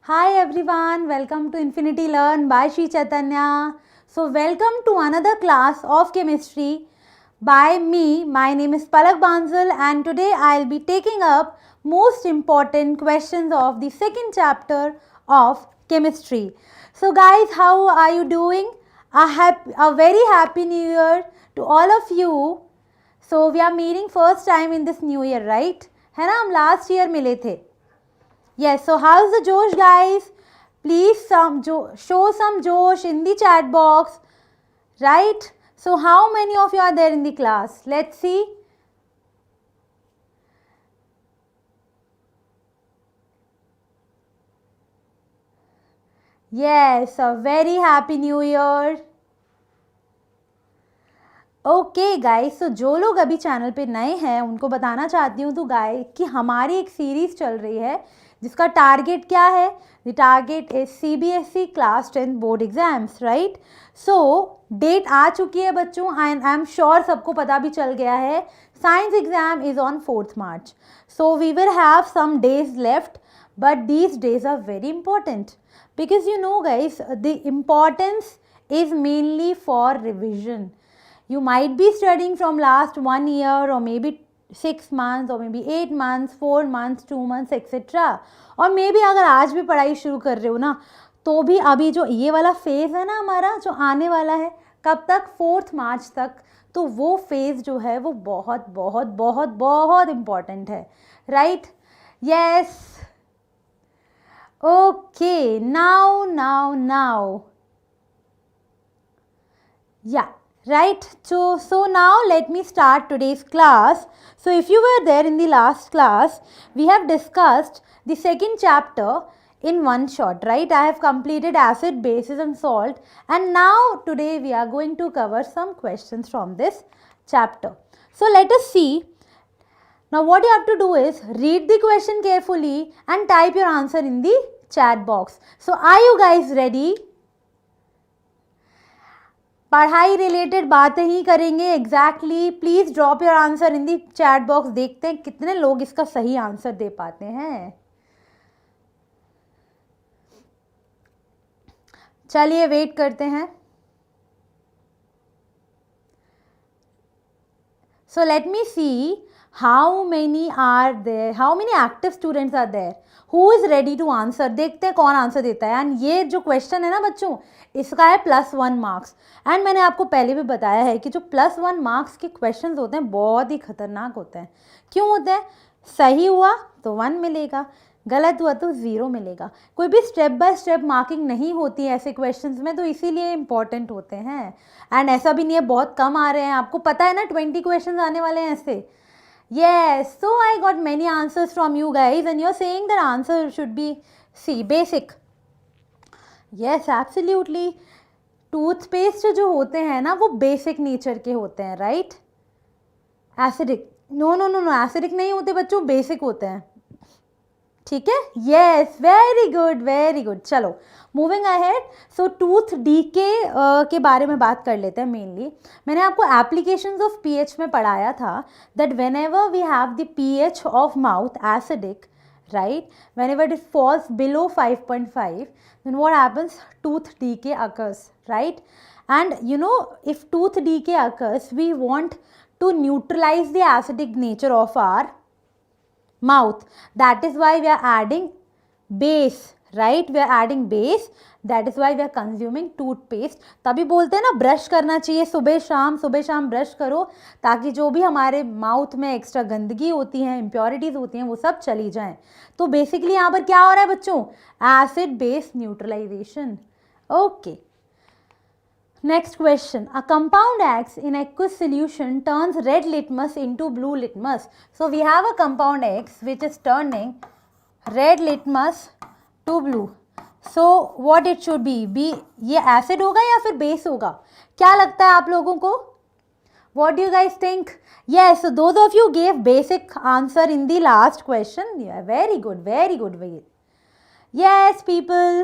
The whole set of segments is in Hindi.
Hi everyone, welcome to Infinity Learn by Sri Chaitanya. So welcome to another class of chemistry by me. My name is Palak Bansal and today I'll be taking up most important questions of the second chapter of chemistry. So guys, how are you doing? A very happy new year to all of you. So we are meeting first time in this new year, right? है ना, हम last year मिले थे. Yes, so how's the Josh, guys? Please show some Josh in the chat box, right? So how many of you are there in the class? Let's see. Yes, a very happy new year. Okay guys, तो जो लोग अभी चैनल पे नए हैं उनको बताना चाहती हूँ तो गाइस कि हमारी एक सीरीज़ चल रही है जिसका टारगेट क्या है. The target is CBSE class 10 board exams, right. So date आ चुकी है बच्चों, आई एम श्योर सबको पता भी चल गया है. Science exam is on 4th March. So we will have some days left, but these days are very important because you know guys, the importance is mainly for revision. You might be studying from last 1 year or maybe 6 months or maybe 8 months, 4 months, 2 months etc. और maybe अगर आज भी पढ़ाई शुरू कर रहे हो ना तो भी अभी जो ये वाला फेज़ है ना हमारा जो आने वाला है कब तक, 4th March तक, तो वो फेज़ जो है वो बहुत बहुत बहुत बहुत इम्पॉर्टेंट है, right. Yes, okay, now yeah, right. So now let me start today's class. So if you were there in the last class, we have discussed the second chapter in one shot, right? I have completed acid, bases and salt, and now today we are going to cover some questions from this chapter. So let us see. Now what you have to do is read the question carefully and type your answer in the chat box. So are you guys ready? पढ़ाई रिलेटेड बातें ही करेंगे exactly. Please drop your answer in the chat box. देखते हैं कितने लोग इसका सही आंसर दे पाते हैं. चलिए वेट करते हैं. So let me see how many are there, how many active students are there, who is ready to answer. देखते हैं कौन आंसर देता है. एंड ये जो क्वेश्चन है ना बच्चों, इसका है +1 मार्क्स. एंड मैंने आपको पहले भी बताया है कि जो +1 मार्क्स के क्वेश्चंस होते हैं बहुत ही खतरनाक होते हैं. क्यों होते हैं? सही हुआ तो 1 मिलेगा, गलत हुआ तो 0 मिलेगा. कोई भी स्टेप बाय स्टेप मार्किंग नहीं होती है ऐसे क्वेश्चंस में, तो इसीलिए इंपॉर्टेंट होते हैं. एंड ऐसा भी नहीं है बहुत कम आ रहे हैं, आपको पता है ना 20 क्वेश्चंस आने वाले हैं ऐसे. Yes, so I got many answers from you guys and you're saying that answer should be C, basic. Yes, absolutely. Toothpaste जो होते हैं ना वो बेसिक नेचर के होते हैं, right. Acidic no no no no, acidic नहीं होते बच्चों, बेसिक होते हैं. ठीक है. Yes, very good very good. चलो moving ahead. So tooth decay के बारे में बात कर लेते हैं. मेनली मैंने आपको एप्लीकेशंस ऑफ पीएच में पढ़ाया था that whenever we have the pH of mouth acidic, right, whenever it falls below 5.5, then what happens? Tooth decay occurs, right. And you know, if tooth decay occurs, we want to neutralize the acidic nature of our mouth. That is why we are adding base, right. We are adding base. That is why we are consuming toothpaste. तभी बोलते हैं ना ब्रश करना चाहिए सुबह शाम ब्रश करो ताकि जो भी हमारे माउथ में एक्स्ट्रा गंदगी होती है, इम्प्योरिटीज़ होती हैं, वो सब चली जाएं. तो बेसिकली यहाँ पर क्या हो रहा है बच्चों? Acid base neutralisation. Okay. Next question. A compound X in aqueous solution turns red litmus into blue litmus. So we have a compound X which is turning red litmus to blue. So what it should be ये acid होगा या फिर base होगा? क्या लगता है आप लोगों को? What do you guys think? Yes, so those of you gave basic answer in the last question. Yeah, very good, very good. Yes, people.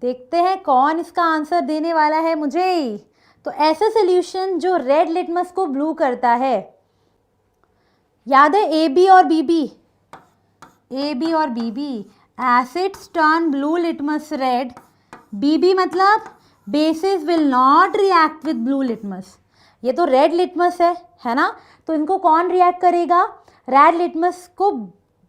देखते हैं कौन इसका आंसर देने वाला है मुझे. तो ऐसा सोल्यूशन जो रेड लिटमस को ब्लू करता है, याद है AB और BB, AB और BB. Acids turn blue litmus red, BB मतलब basis will not react with blue litmus. ये तो रेड लिटमस है ना, तो इनको कौन रिएक्ट करेगा, रेड लिटमस को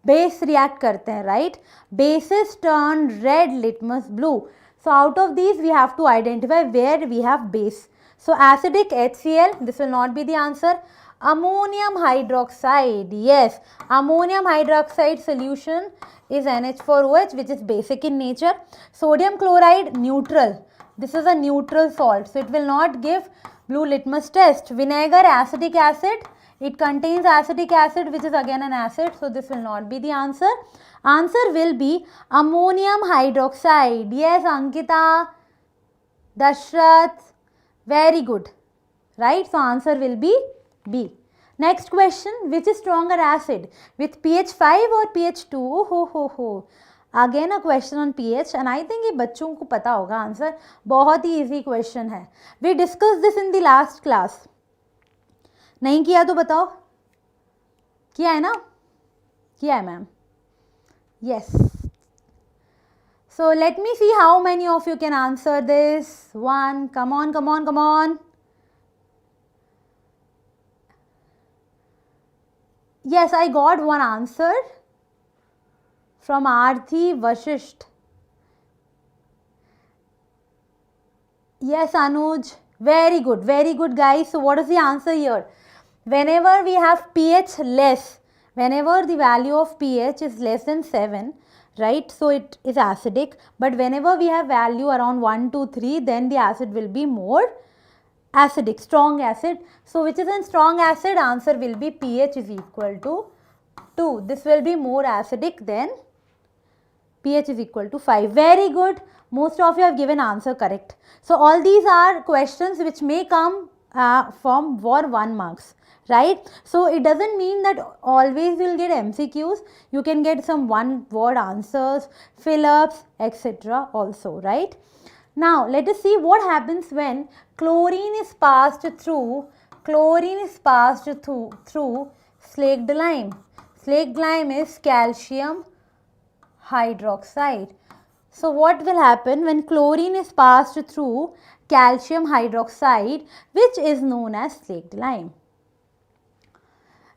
बेस रिएक्ट करते हैं, right. Basis turn red litmus blue, so out of these we have to identify where we have base. So acidic HCl, this will not be the answer. Ammonium hydroxide, yes, ammonium hydroxide solution is NH4OH, which is basic in nature. Sodium chloride, neutral, this is a neutral salt, so it will not give blue litmus test. Vinegar, acetic acid, it contains acetic acid, which is again an acid, so this will not be the answer. Answer will be ammonium hydroxide. Yes, Ankita, Dashrath, very good, right? So answer will be B. Next question, which is stronger acid, with pH 5 or pH 2? हो again a question on pH, and I think ये बच्चों को पता होगा आंसर, बहुत ही easy question है. We discussed this in the last class. नहीं किया तो बताओ, किया है ना, किया है ma'am, yes. So let me see how many of you can answer this one. Come on, come on, come on. Yes, I got one answer from Aarthi Vashisht. Yes, Anuj, very good guys. So what is the answer here? Whenever we have pH less, whenever the value of pH is less than 7, right, so it is acidic, but whenever we have value around 1, 2, 3, then the acid will be more acidic, strong acid. So which is in strong acid, answer will be pH is equal to 2. This will be more acidic than pH is equal to 5. Very good. Most of you have given answer correct. So all these are questions which may come from for 1 marks, right? So it doesn't mean that always you'll get MCQs. You can get some one word answers, fill-ups, etc. also, right? Now let us see what happens when chlorine is passed through slaked lime. Slaked lime is calcium hydroxide. So what will happen when chlorine is passed through calcium hydroxide, which is known as slaked lime?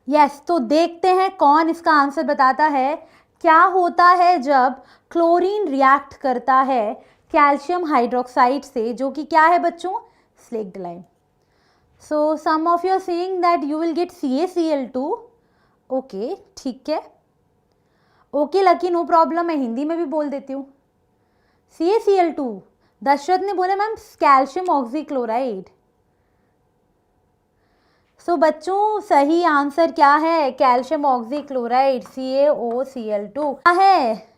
Yes, तो देखते हैं कौन इसका आंसर बताता है. क्या होता है जब क्लोरीन रिएक्ट करता है कैल्शियम हाइड्रोक्साइड से, जो कि क्या है बच्चों, slaked lime. So some of you are saying that you will get CaCl2. Okay, ठीक है, ओके लकी, नो प्रॉब्लम, मैं हिंदी में भी बोल देती हूँ. CaCl2. दशरथ ने बोला मैम कैल्शियम ऑक्सीक्लोराइड. सो बच्चों सही आंसर क्या है, कैल्शियम ऑक्सीक्लोराइड, CaOCl2 है.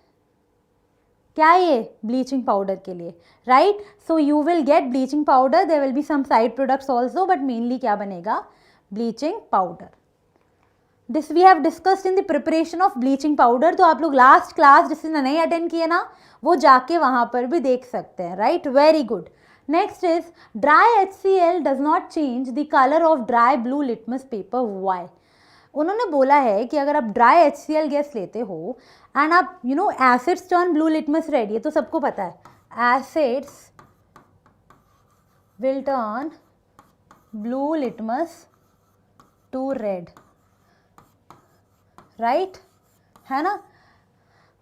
क्या ये ब्लीचिंग पाउडर के लिए, right. So you will get bleaching powder, there will be some side products also, but mainly क्या बनेगा, bleaching powder. This we have discussed in the preparation of bleaching powder. तो आप लोग लास्ट क्लास जिसने नहीं अटेंड किए ना, वो जाके वहाँ पर भी देख सकते हैं, right. Very good. Next is dry HCl does not change the colour of dry blue litmus paper. Why? उन्होंने बोला है कि अगर आप ड्राई HCl गैस लेते हो एंड आप acids turn blue litmus red, ये तो सबको पता है, acids will turn blue litmus to red, right, है ना.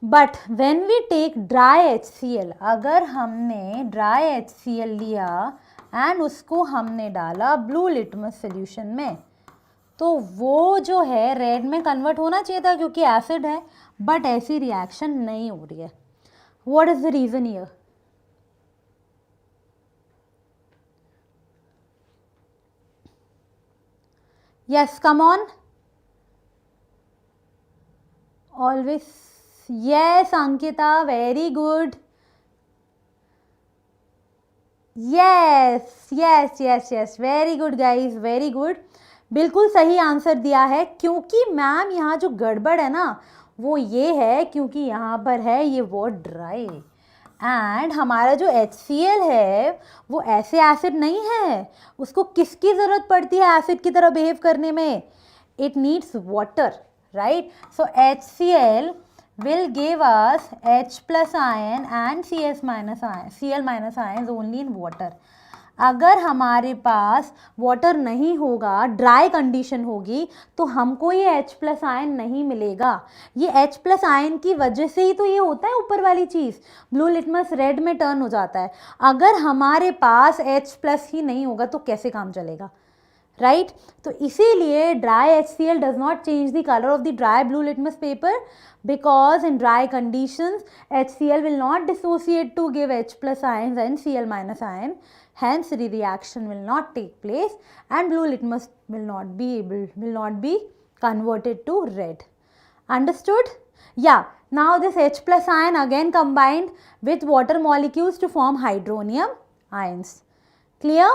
But when we take dry HCl, अगर हमने ड्राई HCl लिया एंड उसको हमने डाला ब्लू लिटमस सोल्यूशन में, तो वो जो है रेड में कन्वर्ट होना चाहिए था क्योंकि एसिड है, बट ऐसी रिएक्शन नहीं हो रही है. What is the reason here? Yes, come on, always. Yes Ankita, very good. Yes yes yes yes, very good guys, very good. बिल्कुल सही आंसर दिया है, क्योंकि मैम यहाँ जो गड़बड़ है ना वो ये है, क्योंकि यहाँ पर है ये वर्ड ड्राई, एंड हमारा जो HCl है वो ऐसे एसिड नहीं है. उसको किसकी ज़रूरत पड़ती है एसिड की तरह बिहेव करने में? It needs water, right. So HCl will give us H plus ion and Cl minus ions only in water. अगर हमारे पास वाटर नहीं होगा, ड्राई कंडीशन होगी, तो हमको ये H प्लस आयन नहीं मिलेगा. ये H प्लस आयन की वजह से ही तो ये होता है ऊपर वाली चीज़, ब्लू लिटमस रेड में टर्न हो जाता है. अगर हमारे पास H प्लस ही नहीं होगा तो कैसे काम चलेगा, राइट? तो इसीलिए dry HCl does not change the colour of the dry blue litmus paper, because in dry conditions HCl will not dissociate to give H plus ions and Cl minus ion, hence the reaction will not take place and blue litmus will not be converted to red. Understood? Yeah. Now this H plus ion again combined with water molecules to form hydronium ions. Clear?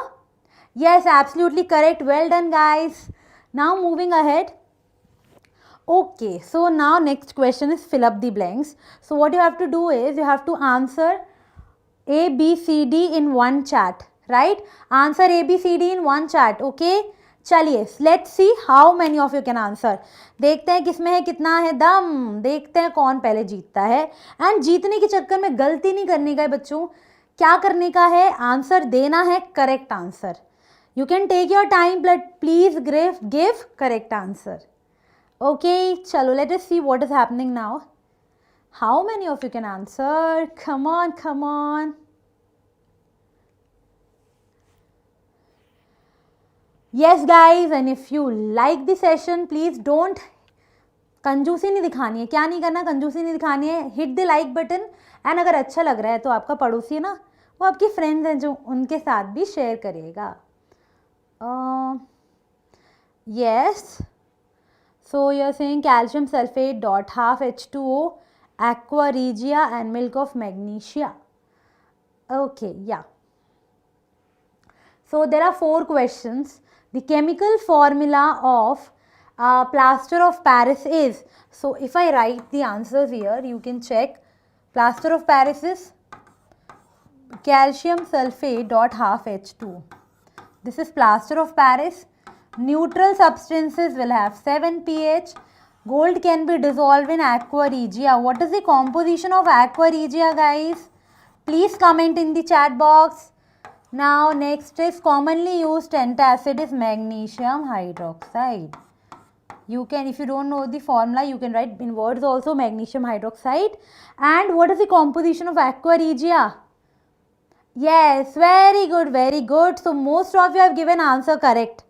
Yes, absolutely correct. Well done, guys. Now moving ahead. Okay, so now next question is fill up the blanks. So what you have to do is you have to answer A, B, C, D in one chat, right? Answer A, B, C, D in one chat, okay? चलिए, let's see how many of you can answer. देखते हैं किसमें है कितना है दम, देखते हैं कौन पहले जीतता है. एंड जीतने के चक्कर में गलती नहीं करने का है बच्चों. क्या करने का है? आंसर देना है correct answer. You can take your time, but please give correct answer. Okay, chalo, let us see what is happening now. How many of you can answer? Come on, come on. Yes, guys, and if you like the session, please don't कंजूसी नहीं दिखानी है. क्या नहीं करना? कंजूसी नहीं दिखानी है. Hit the like button. And अगर अच्छा लग रहा है तो आपका पड़ोसी है ना, वो आपकी फ्रेंड्स हैं जो, उनके साथ भी शेयर करिएगा. Yes. So you're saying calcium sulfate dot half H2O, aqua regia and milk of magnesia. Okay, yeah. So there are 4 questions. The chemical formula of plaster of Paris is, so if I write the answers here, you can check. Plaster of Paris is calcium sulfate dot half H2O. This is plaster of Paris. Neutral substances will have 7 pH. Gold can be dissolved in aqua regia. What is the composition of aqua regia, guys? Please comment in the chat box. Now next is commonly used antacid is magnesium hydroxide. You can, if you don't know the formula, you can write in words also magnesium hydroxide. And what is the composition of aqua regia? Yes, very good, very good. So most of you have given answer correct.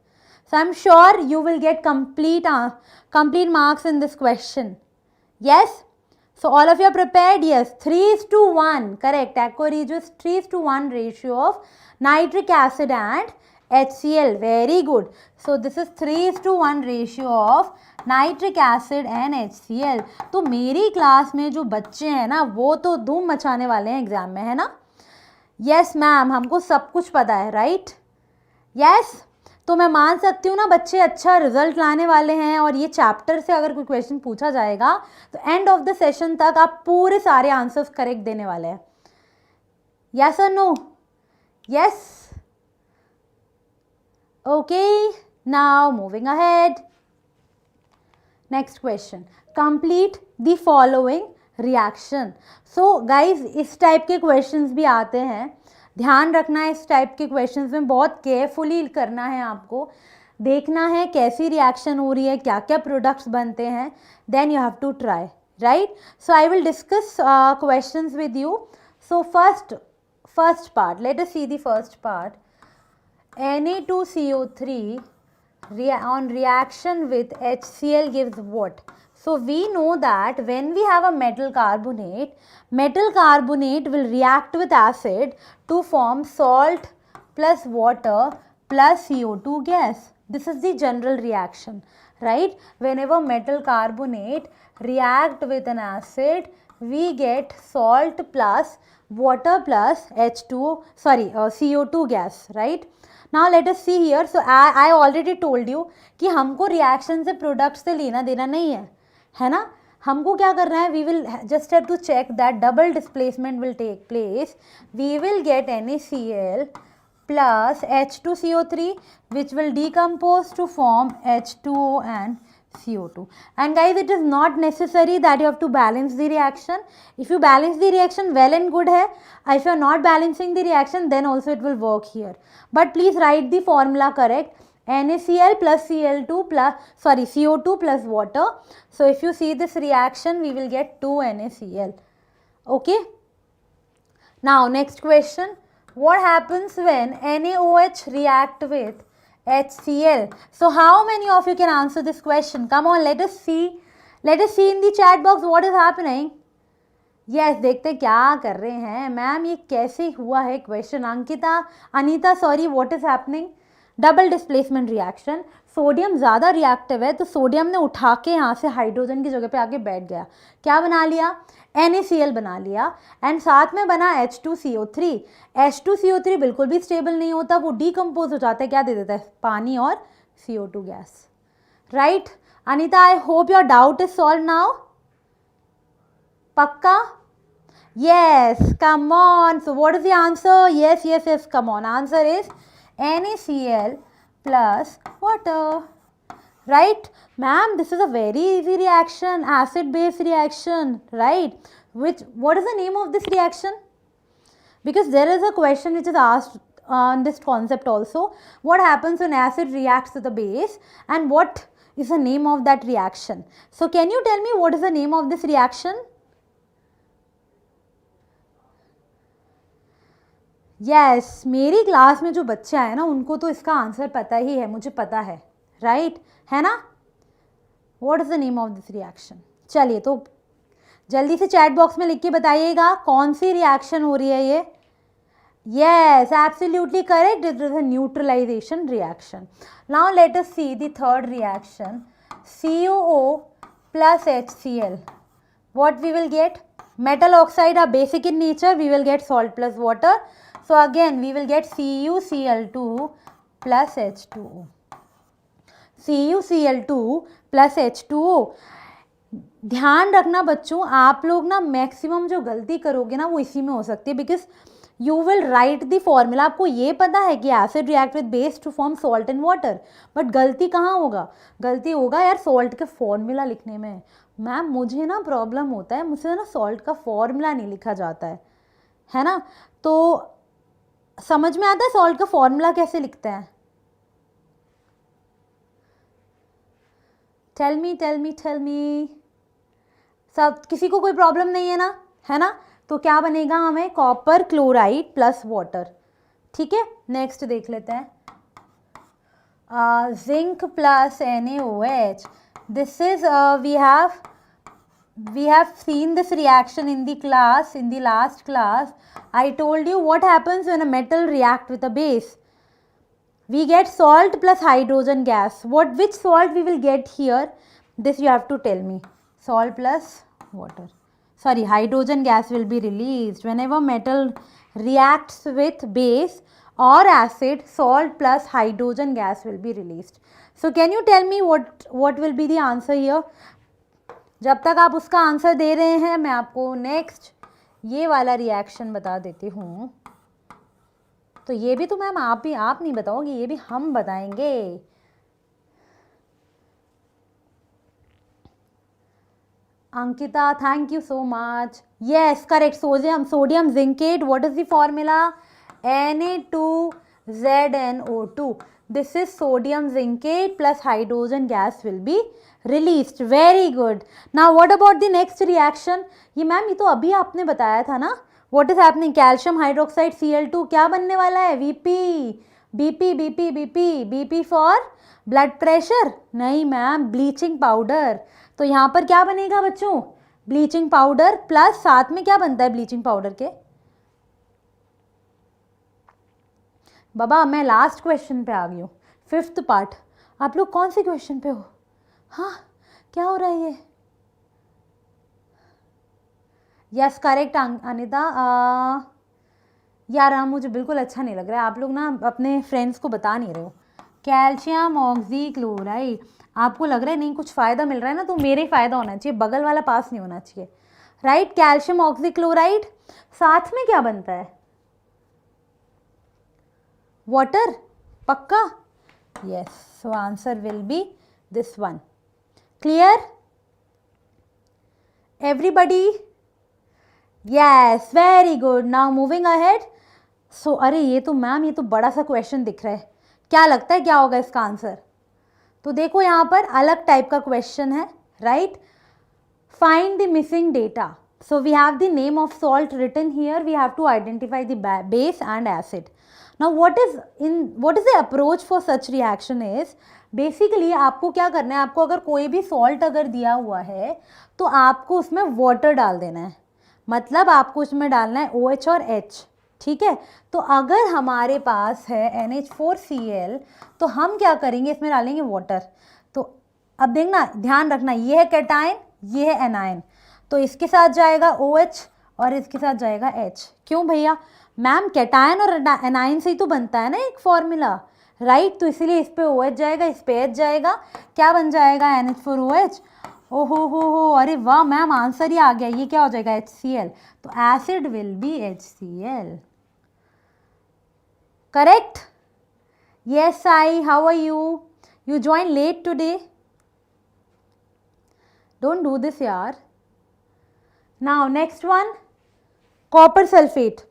So I'm sure you will get complete marks in this question. Yes? So all of you are prepared? Yes. 3:1. Correct. Aqua regia is 3:1 ratio of nitric acid and HCl. Very good. So this is 3:1 ratio of nitric acid and HCl. तो मेरी क्लास में जो बच्चे हैं ना, वो तो धूम मचाने वाले हैं एग्जाम में, है ना? यस मैम, हमको सब कुछ पता है, राइट? यस, तो मैं मान सकती हूँ ना बच्चे अच्छा रिजल्ट लाने वाले हैं. और ये चैप्टर से अगर कोई क्वेश्चन पूछा जाएगा तो एंड ऑफ द सेशन तक आप पूरे सारे आंसर्स करेक्ट देने वाले हैं. यस और no? Yes. Okay, now moving ahead. Next question, complete the following reaction. So guys, इस टाइप के क्वेश्चंस भी आते हैं. ध्यान रखना है, इस टाइप के क्वेश्चंस में बहुत केयरफुली करना है आपको. देखना है कैसी रिएक्शन हो रही है, क्या क्या प्रोडक्ट्स बनते हैं, then you have to try, right? So I will discuss questions with you. So first part, let us see the first part. Na2CO3 on reaction with HCl gives what? So we know that when we have a metal carbonate will react with acid to form salt plus water plus CO2 gas. This is the general reaction, right? Whenever metal carbonate react with an acid, we get salt plus water plus CO2 gas, right? Now let us see here. So I already told you कि हमको reaction से product से लेना देना नहीं है ना? हमको क्या करना है? We will just have to check that double displacement will take place. We will get NaCl plus H2CO3 which will decompose to form H2O and CO2. And guys, it is not necessary that you have to balance the reaction. If you balance the reaction, well and good hai. If you are not balancing the reaction, then also it will work here. But please write the formula correct. NaCl plus Cl2 plus, sorry, CO2 plus water. So if you see this reaction, we will get 2 NaCl. Okay. Now next question. What happens when NaOH react with HCl? So how many of you can answer this question? Come on, let us see. Let us see in the chat box what is happening. Yes, देखते क्या कर रहे हैं मैम, ये कैसे हुआ है question. Ankita, Anita, sorry, what is happening? Double displacement reaction. Sodium ज़्यादा रिएक्टिव है तो सोडियम ने उठा के यहाँ से हाइड्रोजन की जगह पे आके बैठ गया. क्या बना लिया? NaCl बना लिया. एंड साथ में बना H2CO3. H2CO3 बिल्कुल भी स्टेबल नहीं होता, वो डिकम्पोज हो जाता है. क्या दे देता है? पानी और CO2 gas. Right Anita, I hope your doubt is solve now. पक्का? Yes, come on. So what is the answer? Yes, come on. Answer is NaCl plus water. Right? Ma'am, this is a very easy reaction, acid-base reaction, right? What is the name of this reaction? Because there is a question which is asked on this concept also. What happens when acid reacts to the base, and what is the name of that reaction? So can you tell me what is the name of this reaction? Yes, मेरी क्लास में जो बच्चे आए ना उनको तो इसका आंसर पता ही है, मुझे पता है. राइट है ना? What is the name of this reaction? चलिए तो जल्दी से चैट बॉक्स में लिख के बताइएगा कौन सी रिएक्शन हो रही है ये. Yes, absolutely correct. It is a neutralization reaction. Now let us see the third reaction. CuO plus HCl. What we will get? Metal oxide are basic in nature. We will get salt plus water. So again we will get CuCl2 plus H2O. CuCl2 plus H2O. ध्यान रखना बच्चों, आप लोग ना मैक्सिमम जो गलती करोगे ना वो इसी में हो सकती है. Because you will write the formula. आपको ये पता है कि acid react with base to form salt and water, but गलती कहाँ होगा? गलती होगा यार सॉल्ट के फॉर्मूला लिखने में. मैम मुझे ना प्रॉब्लम होता है, मुझसे ना सॉल्ट का फॉर्मूला नहीं लिखा जाता है ना. तो समझ में आता है सॉल्ट का फॉर्मूला कैसे लिखते हैं? Tell me. सब किसी को कोई प्रॉब्लम नहीं है ना? है ना? तो क्या बनेगा हमें? Copper chloride plus water. ठीक है, नेक्स्ट देख लेते हैं. Zinc plus NaOH. This is we have seen this reaction in the class, in the last class. I told you what happens when a metal react with a base. We get salt plus hydrogen gas. Which salt we will get here? This you have to tell me. Salt plus water. Sorry, hydrogen gas will be released whenever metal reacts with base or acid. Salt plus hydrogen gas will be released. So can you tell me what will be the answer here? जब तक आप उसका आंसर दे रहे हैं मैं आपको नेक्स्ट ये वाला रिएक्शन बता देती हूँ. तो ये भी तो मैम आप नहीं बताओगे, ये भी हम बताएंगे. Ankita, thank you so much. Yes correct. Sodium zincate. What is the formula? Na2ZnO2. This is sodium zincate plus hydrogen gas will be released. Very good. Now what about the next reaction? ये मैम ये तो अभी आपने बताया था ना. What is happening? Calcium hydroxide Cl2 क्या बनने वाला है? BP for blood pressure. नहीं मैम, ब्लीचिंग पाउडर. तो यहाँ पर क्या बनेगा बच्चों? ब्लीचिंग पाउडर प्लस साथ में क्या बनता है ब्लीचिंग पाउडर के? बाबा मैं लास्ट क्वेश्चन पे आ गई हूँ, 5th पार्ट. आप लोग कौन से क्वेश्चन पे हो? हाँ क्या हो रहा है ये? Yes correct Anita. यार मुझे बिल्कुल अच्छा नहीं लग रहा है. आप लोग ना अपने फ्रेंड्स को बता नहीं रहे हो. Calcium oxychloride. आपको लग रहा है नहीं कुछ फ़ायदा मिल रहा है ना, तो मेरे फ़ायदा होना चाहिए, बगल वाला पास नहीं होना चाहिए. Right, calcium oxychloride. साथ में क्या बनता है? वाटर. पक्का? Yes. So answer will B this one. Clear? Everybody? Yes, very good. Now moving ahead. So अरे ये तो मैम ये तो बड़ा सा क्वेश्चन दिख रहा है, क्या लगता है क्या होगा इसका आंसर? तो देखो यहाँ पर अलग टाइप का क्वेश्चन है, right? Find the missing data. So we have the name of salt written here. We have to identify the base and acid. Now what is the approach for such reaction is basically आपको क्या करना है, आपको अगर कोई भी salt अगर दिया हुआ है तो आपको उसमें water डाल देना है, मतलब आपको उसमें डालना है OH और H, ठीक है? तो अगर हमारे पास है NH4Cl तो हम क्या करेंगे, इसमें डालेंगे वाटर. तो अब देखना, ध्यान रखना, ये है कैटायन, ये है एनायन, तो इसके साथ जाएगा OH और इसके साथ जाएगा H. क्यों भैया? मैम कैटायन और एनायन से ही तो बनता है ना एक फॉर्मूला, राइट? तो इसीलिए इस पे OH जाएगा, इस पे H जाएगा, क्या बन जाएगा? NH4OH. हो, अरे वाह मैम, आंसर ही आ गया. ये क्या हो जाएगा? HCl. तो acid will be HCl. Correct? Yes, Sai, how are you? You joined late today. Don't do this yaar. Now next one, copper sulphate.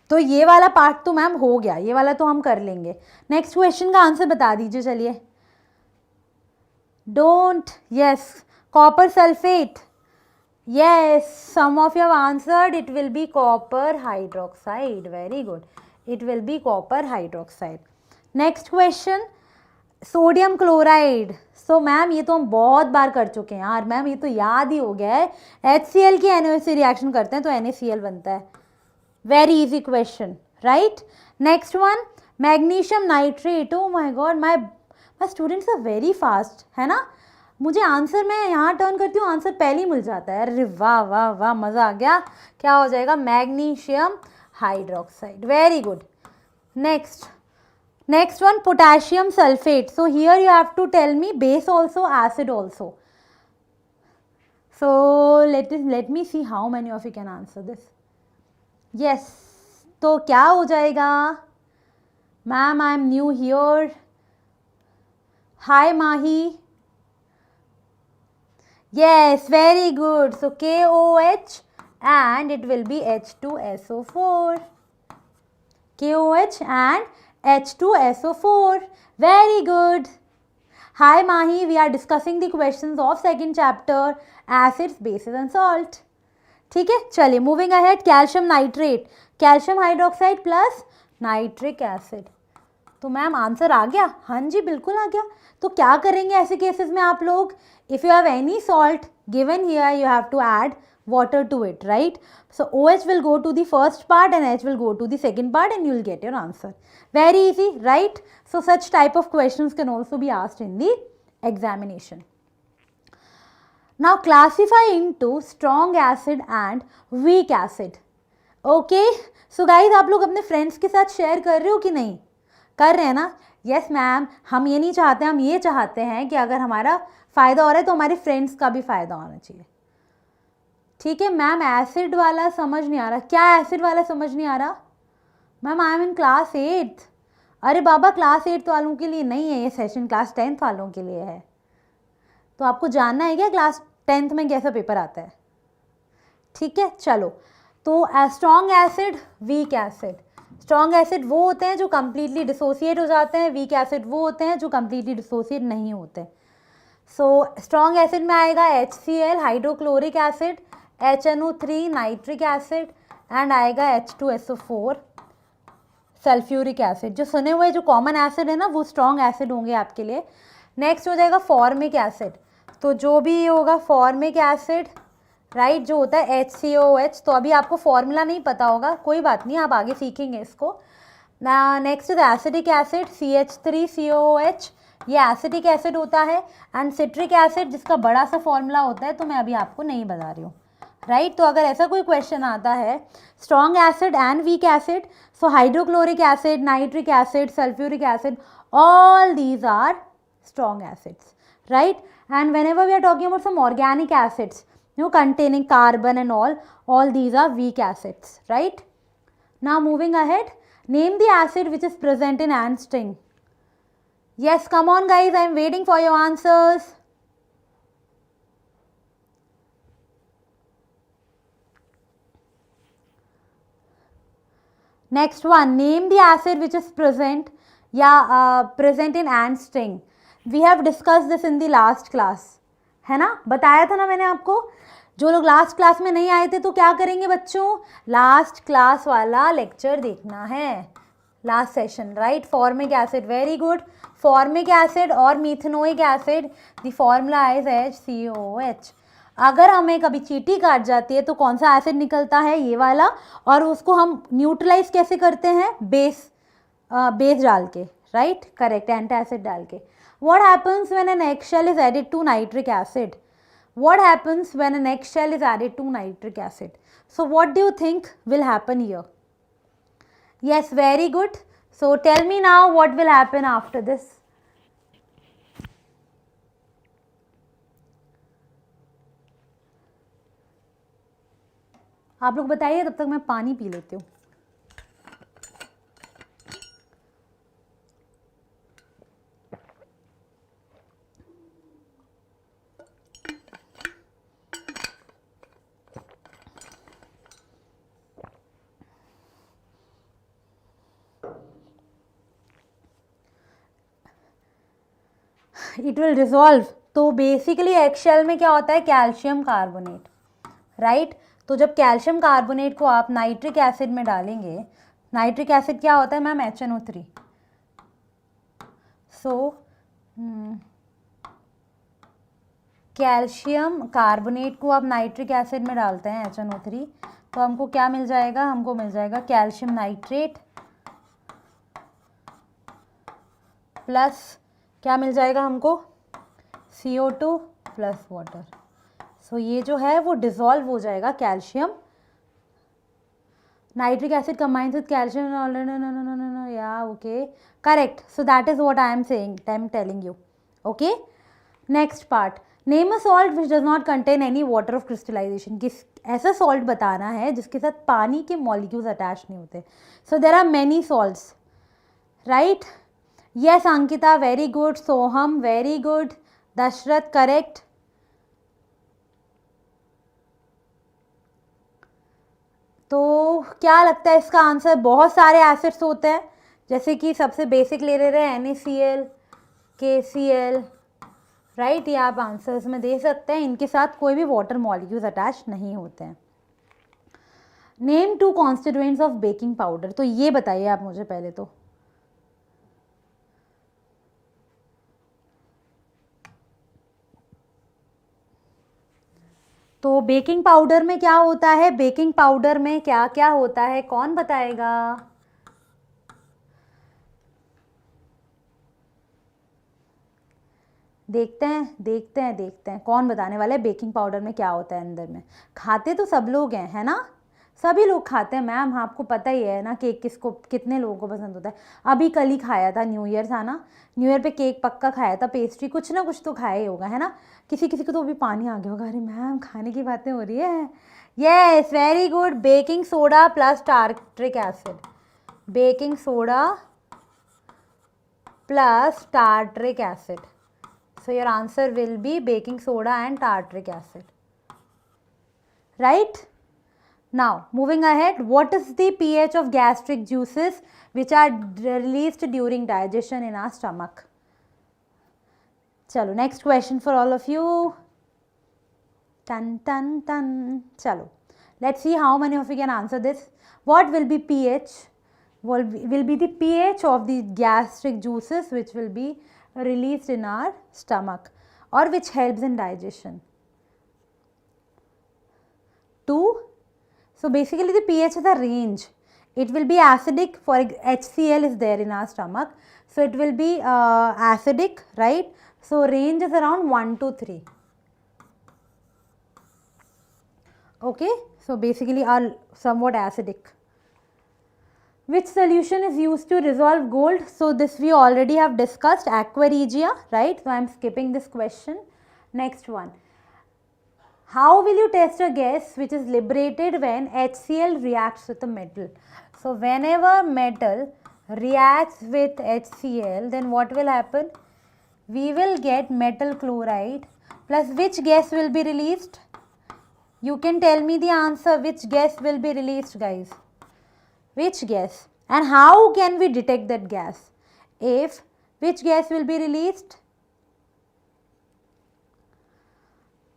तो ये वाला पार्ट तो मैम हो गया, ये वाला तो हम कर लेंगे. नेक्स्ट क्वेश्चन का आंसर बता दीजिए. चलिए. Don't. Yes, copper sulphate. Yes, some of you have answered. It will be copper hydroxide. Very good, it will be copper hydroxide. Next question, sodium chloride. So ma'am ये तो हम बहुत बार कर चुके हैं यार, मैम ये तो याद ही हो गया है. HCl की NaOH से रिएक्शन करते हैं तो NaCl बनता है. Very easy question, right? Next one, magnesium nitrate. Oh my God, my students are very fast, है ना? मुझे आंसर, मैं यहाँ टर्न करती हूँ, आंसर पहले ही मिल जाता है. अरे वाह वाह वाह, मज़ा आ गया. क्या हो जाएगा? Magnesium hydroxide. Very good. Next one, potassium sulfate. So here you have to tell me base also, acid also. So let me see how many of you can answer this. Yes. तो क्या हो जाएगा? Ma'am, I am new here. Hi Mahi. Yes, very good. So KOH and it will be H2SO4. KOH and H2SO4. Very good. Hi Mahi, we are discussing the questions of second chapter, acids, bases and salt. ठीक है, चलिए moving ahead. Calcium nitrate, calcium hydroxide plus nitric acid. तो मैम आंसर आ गया? हाँ जी, बिल्कुल आ गया. तो क्या करेंगे ऐसे केसेस में आप लोग? If you have any salt given here, you have to add water to it, right? So OH will go to the first part and H will go to the second part and you will get your answer. Very easy, right? So such type of questions can also be asked in the examination. Now classify into strong acid and weak acid. Okay? So guys, आप लोग अपने friends के साथ share कर रहे हो कि नहीं? कर रहे हैं ना? Yes ma'am, हम ये नहीं चाहते, हम ये चाहते हैं कि अगर हमारा फ़ायदा हो रहा है तो हमारे फ्रेंड्स का भी फ़ायदा होना चाहिए. ठीक है मैम, एसिड वाला समझ नहीं आ रहा. क्या एसिड वाला समझ नहीं आ रहा? Ma'am I am in class 8. अरे बाबा, क्लास 8 वालों के लिए नहीं है ये सेशन, क्लास 10th वालों के लिए है. तो आपको जानना है क्या क्लास 10th में कैसा पेपर आता है? ठीक है, चलो. तो strong acid, weak acid. Strong acid वो होते हैं जो कम्प्लीटली डिसोसिएट हो जाते हैं, वीक एसिड वो होते हैं जो कम्प्लीटली डिसोसिएट नहीं होते. सो स्ट्रॉन्ग एसिड में आएगा HCl hydrochloric acid, HNO3 nitric acid and आएगा H2SO4 सल्फ्यूरिक एसिड. जो सुने हुए जो कॉमन एसिड है ना, वो स्ट्रॉन्ग एसिड होंगे आपके लिए. नेक्स्ट हो जाएगा फॉर्मिक एसिड. तो जो भी होगा फॉर्मिक एसिड, राइट, जो होता है HCOH. तो अभी आपको फॉर्मूला नहीं पता होगा, कोई बात नहीं, आप आगे सीखेंगे इसको. Next is acidic acid, CH3COOH. ये एसिडिक एसिड होता है. एंड सिट्रिक एसिड जिसका बड़ा सा फॉर्मूला होता है, तो मैं अभी आपको नहीं बता रही हूँ, राइट? तो अगर ऐसा कोई क्वेश्चन आता है, strong acid and weak acid, so hydrochloric acid, nitric acid, sulphuric acid, all these are strong acids, right? And whenever we are talking about some organic acids, you know, containing carbon and all these are weak acids, right? Now moving ahead, name the acid which is present in ant sting. Yes, come on guys, I am waiting for your answers. Next one, name the acid which is present या present in ant sting. We have discuss this in the last class, है ना, बताया था ना मैंने आपको. जो लोग लास्ट क्लास में नहीं आए थे तो क्या करेंगे बच्चों, लास्ट क्लास वाला लेक्चर देखना है, last session, right. Formic acid, very good. Formic acid और methanoic acid, the formula is HCOH. अगर हमें कभी चींटी काट जाती है तो कौन सा एसिड निकलता है, ये वाला, और उसको हम न्यूट्रलाइज कैसे करते हैं, बेस डाल के, राइट, करेक्ट, एंटासिड डाल के. What happens when an eggshell is added to nitric acid? What happens when an eggshell is added to nitric acid? So what do you think will happen here? Yes, very good. So tell me now what will happen after this. आप लोग बताइए, तब तक मैं पानी पी लेती हूँ. It will resolve. तो बेसिकली एगशेल में क्या होता है, कैल्शियम कार्बोनेट, राइट. तो जब कैल्शियम कार्बोनेट को आप नाइट्रिक एसिड में डालेंगे, नाइट्रिक एसिड क्या होता है ma'am, HNO3. So calcium carbonate को आप नाइट्रिक एसिड में डालते हैं HNO3, तो हमको क्या मिल जाएगा, हमको मिल जाएगा कैल्शियम नाइट्रेट प्लस क्या मिल जाएगा हमको, CO2 प्लस वाटर. सो ये जो है वो डिसॉल्व हो जाएगा, calcium nitric acid combines with calcium. No, yeah, okay, correct. So that is what I am saying, I am telling you. Okay, next part, name a salt which does not contain any water of crystallization. किस ऐसा सॉल्ट बताना है जिसके साथ पानी के मॉलिक्यूल्स अटैच नहीं होते. So there are many salts, right. Yes, Ankita, very good. Soham, very good. Dashrath, correct. तो क्या लगता है इसका आंसर, बहुत सारे एसिड्स होते हैं, जैसे कि सबसे बेसिक ले रहे हैं NaCl, KCl, राइट. ये आप आंसर्स में दे सकते हैं, इनके साथ कोई भी वाटर मॉलिक्यूल्स अटैच नहीं होते हैं. Name 2 constituents of baking powder. तो ये बताइए आप मुझे पहले. तो बेकिंग पाउडर में क्या होता है, बेकिंग पाउडर में क्या क्या होता है, कौन बताएगा. देखते हैं कौन बताने वाला है बेकिंग पाउडर में क्या होता है अंदर में. खाते तो सब लोग हैं, है ना, सभी लोग खाते हैं मैम, आपको पता ही है ना केक किसको कितने लोगों को पसंद होता है. अभी कल ही खाया था, न्यू ईयर था ना, न्यू ईयर पे केक पक्का खाया था, पेस्ट्री कुछ ना कुछ तो खाया ही होगा, है ना. किसी किसी को तो अभी पानी आ गया होगा, अरे मैम खाने की बातें हो रही है. Yes, very good. Baking soda plus tartaric acid, baking soda plus tartaric acid. So your answer will be baking soda and tartric acid, right? Now moving ahead, what is the pH of gastric juices which are released during digestion in our stomach? Chalo, next question for all of you. Chalo, let's see how many of you can answer this. What will be pH? Will be the pH of the gastric juices which will be released in our stomach or which helps in digestion. 2. So basically the pH is a range. It will be acidic, for HCl is there in our stomach, so it will be acidic, right. So range is around 1 to 3. Okay, so basically are somewhat acidic. Which solution is used to resolve gold? So this we already have discussed, aqua regia, right. So I am skipping this question. Next one, how will you test a gas which is liberated when HCl reacts with a metal? So whenever metal reacts with HCl, then what will happen? We will get metal chloride plus which gas will be released? You can tell me the answer, which gas will be released, guys? Which gas? And how can we detect that gas? If which gas will be released?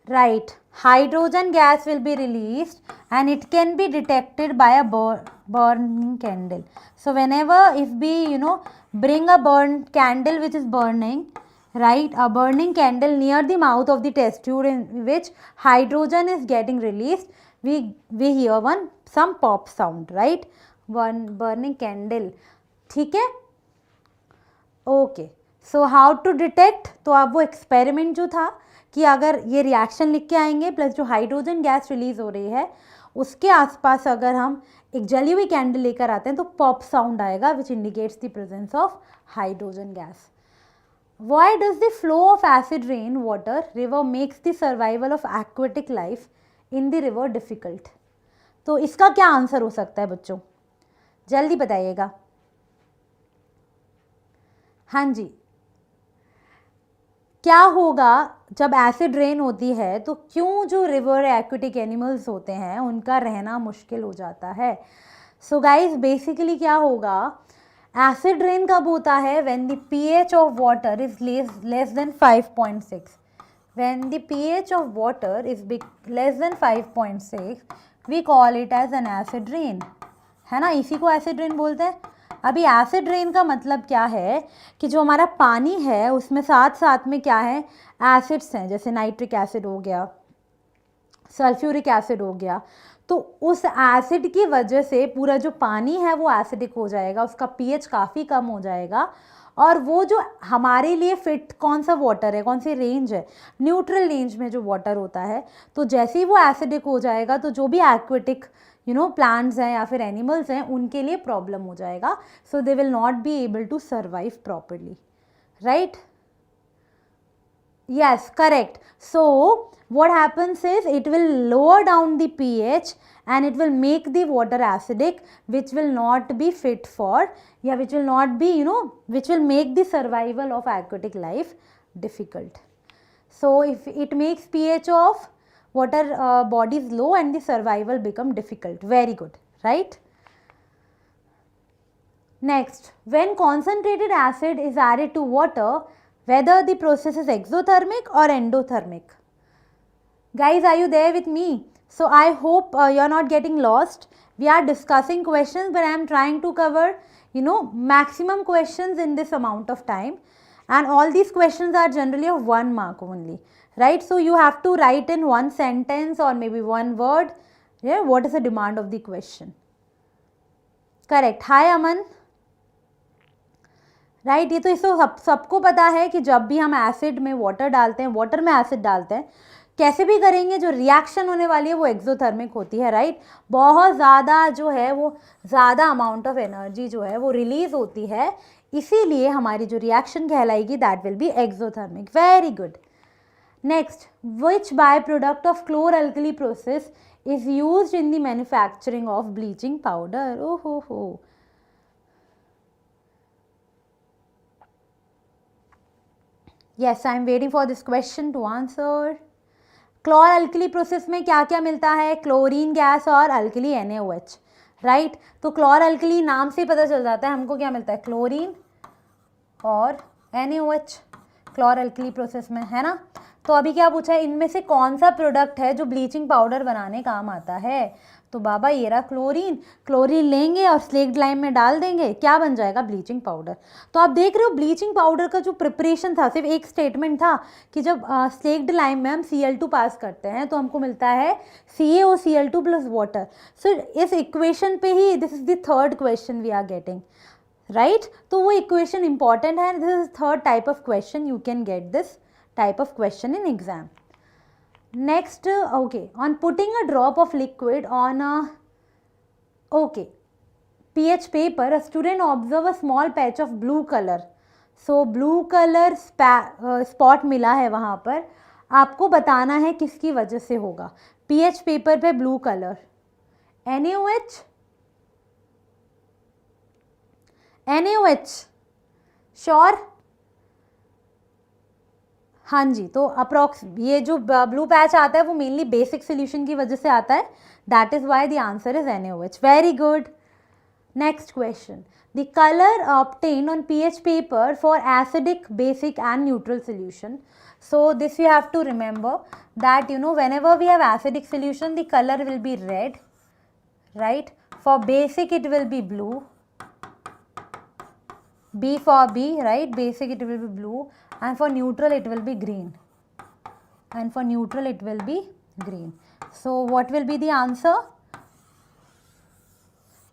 Right, hydrogen gas will be released and it can be detected by a burning candle. So whenever if we bring a burn candle which is burning, right, a burning candle near the mouth of the test tube in which hydrogen is getting released, we hear some pop sound, right, one burning candle. ठीक है, okay. So how to detect, तो अब वो एक्सपेरिमेंट जो था कि अगर ये रिएक्शन लिख के आएंगे प्लस जो हाइड्रोजन गैस रिलीज हो रही है उसके आसपास अगर हम एक जली हुई कैंडल लेकर आते हैं तो पॉप साउंड आएगा which indicates the presence of hydrogen gas. Why does the flow of acid rain water river makes the survival of aquatic life in the river difficult? तो इसका क्या आंसर हो सकता है बच्चों, जल्दी बताइएगा. हाँ जी, क्या होगा जब एसिड रेन होती है तो क्यों जो रिवर एक्वेटिक एनिमल्स होते हैं उनका रहना मुश्किल हो जाता है. सो गाइज बेसिकली क्या होगा, एसिड रेन कब होता है, when the pH of water is less than 5.6. When the pH of water is less than 5.6 we call it as an acid rain, है ना, इसी को एसिड रेन बोलते हैं. अभी एसिड रेन का मतलब क्या है कि जो हमारा पानी है उसमें साथ साथ में क्या है, एसिड्स हैं, जैसे नाइट्रिक एसिड हो गया, सल्फ्यूरिक एसिड हो गया. तो उस एसिड की वजह से पूरा जो पानी है वो एसिडिक हो जाएगा, उसका पीएच काफ़ी कम हो जाएगा. और वो जो हमारे लिए फिट कौन सा वाटर है, कौन सी रेंज है, न्यूट्रल रेंज में जो वाटर होता है, तो जैसे ही वो एसिडिक हो जाएगा तो जो भी एक्वेटिक प्लांट्स हैं या फिर एनिमल्स हैं उनके लिए प्रॉब्लम हो जाएगा. So they will not be able to survive properly, right. Yes, correct. So what happens is it will lower down the pH and it will make the water acidic, which will not be fit for, which will not be, which will make the survival of aquatic life difficult. So if it makes pH of water bodies low and the survival become difficult. Very good, right? Next, when concentrated acid is added to water, whether the process is exothermic or endothermic. Guys, are you there with me? So I hope you are not getting lost. We are discussing questions, but I am trying to cover maximum questions in this amount of time, and all these questions are generally of 1 mark only, right? So you have to write in one sentence or maybe one word, yeah, what is the demand of the question. Correct. Hi Aman. Right, ये तो इसको सबको पता है कि जब भी हम एसिड में वाटर डालते हैं, वाटर में एसिड डालते हैं, कैसे भी करेंगे जो रिएक्शन होने वाली है वो एक्सोथर्मिक होती है, राइट. बहुत ज़्यादा जो है वो ज़्यादा अमाउंट ऑफ एनर्जी जो है वो रिलीज होती है, इसीलिए हमारी जो रिएक्शन कहलाएगी that will be exothermic. Very good. Next, which by product of chlor alkali process is used in the manufacturing of bleaching powder. ओहो हो. Yes, I am waiting for this question to answer. क्लोर alkali process में क्या क्या मिलता है, क्लोरीन गैस और अल्कली NaOH, राइट. तो क्लोर अल्कली नाम से ही पता चल जाता है हमको क्या मिलता है, क्लोरीन और NaOH क्लोर अल्कली प्रोसेस में, है ना. तो अभी क्या पूछा है, इनमें से कौन सा प्रोडक्ट है जो ब्लीचिंग पाउडर बनाने काम आता है. तो बाबा ये रहा क्लोरीन. क्लोरीन लेंगे और स्लेक्ड लाइम में डाल देंगे, क्या बन जाएगा, ब्लीचिंग पाउडर. तो आप देख रहे हो ब्लीचिंग पाउडर का जो प्रिपरेशन था सिर्फ एक स्टेटमेंट था कि जब स्लेक्ड लाइम में हम Cl2 पास करते हैं तो हमको मिलता है CaOCl2 प्लस वाटर. सो इस इक्वेशन पे ही this is the third question we are getting, right. तो वो इक्वेशन इंपॉर्टेंट है. This is third type of question, you can get this type of question in exam. Next, okay, on putting a drop of liquid on a pH paper, a student observe a small patch of blue color. So blue color spot मिला है वहाँ पर, आपको बताना है किसकी वजह से होगा. pH पेपर पे ब्लू कलर, NaOH श्योर. हाँ जी, तो अप्रॉक्स ये जो ब्लू पैच आता है वो मेनली बेसिक सोल्यूशन की वजह से आता है, that is why the answer is NaOH. Very good. Next question. The color obtained on pH paper for acidic, basic and neutral solution. So this you have to remember that whenever we have acidic solution, the color will be red, right? For basic it will be blue, B for B, right? Basic it will be blue, and for neutral it will be green, and for neutral it will be green. So what will be the answer?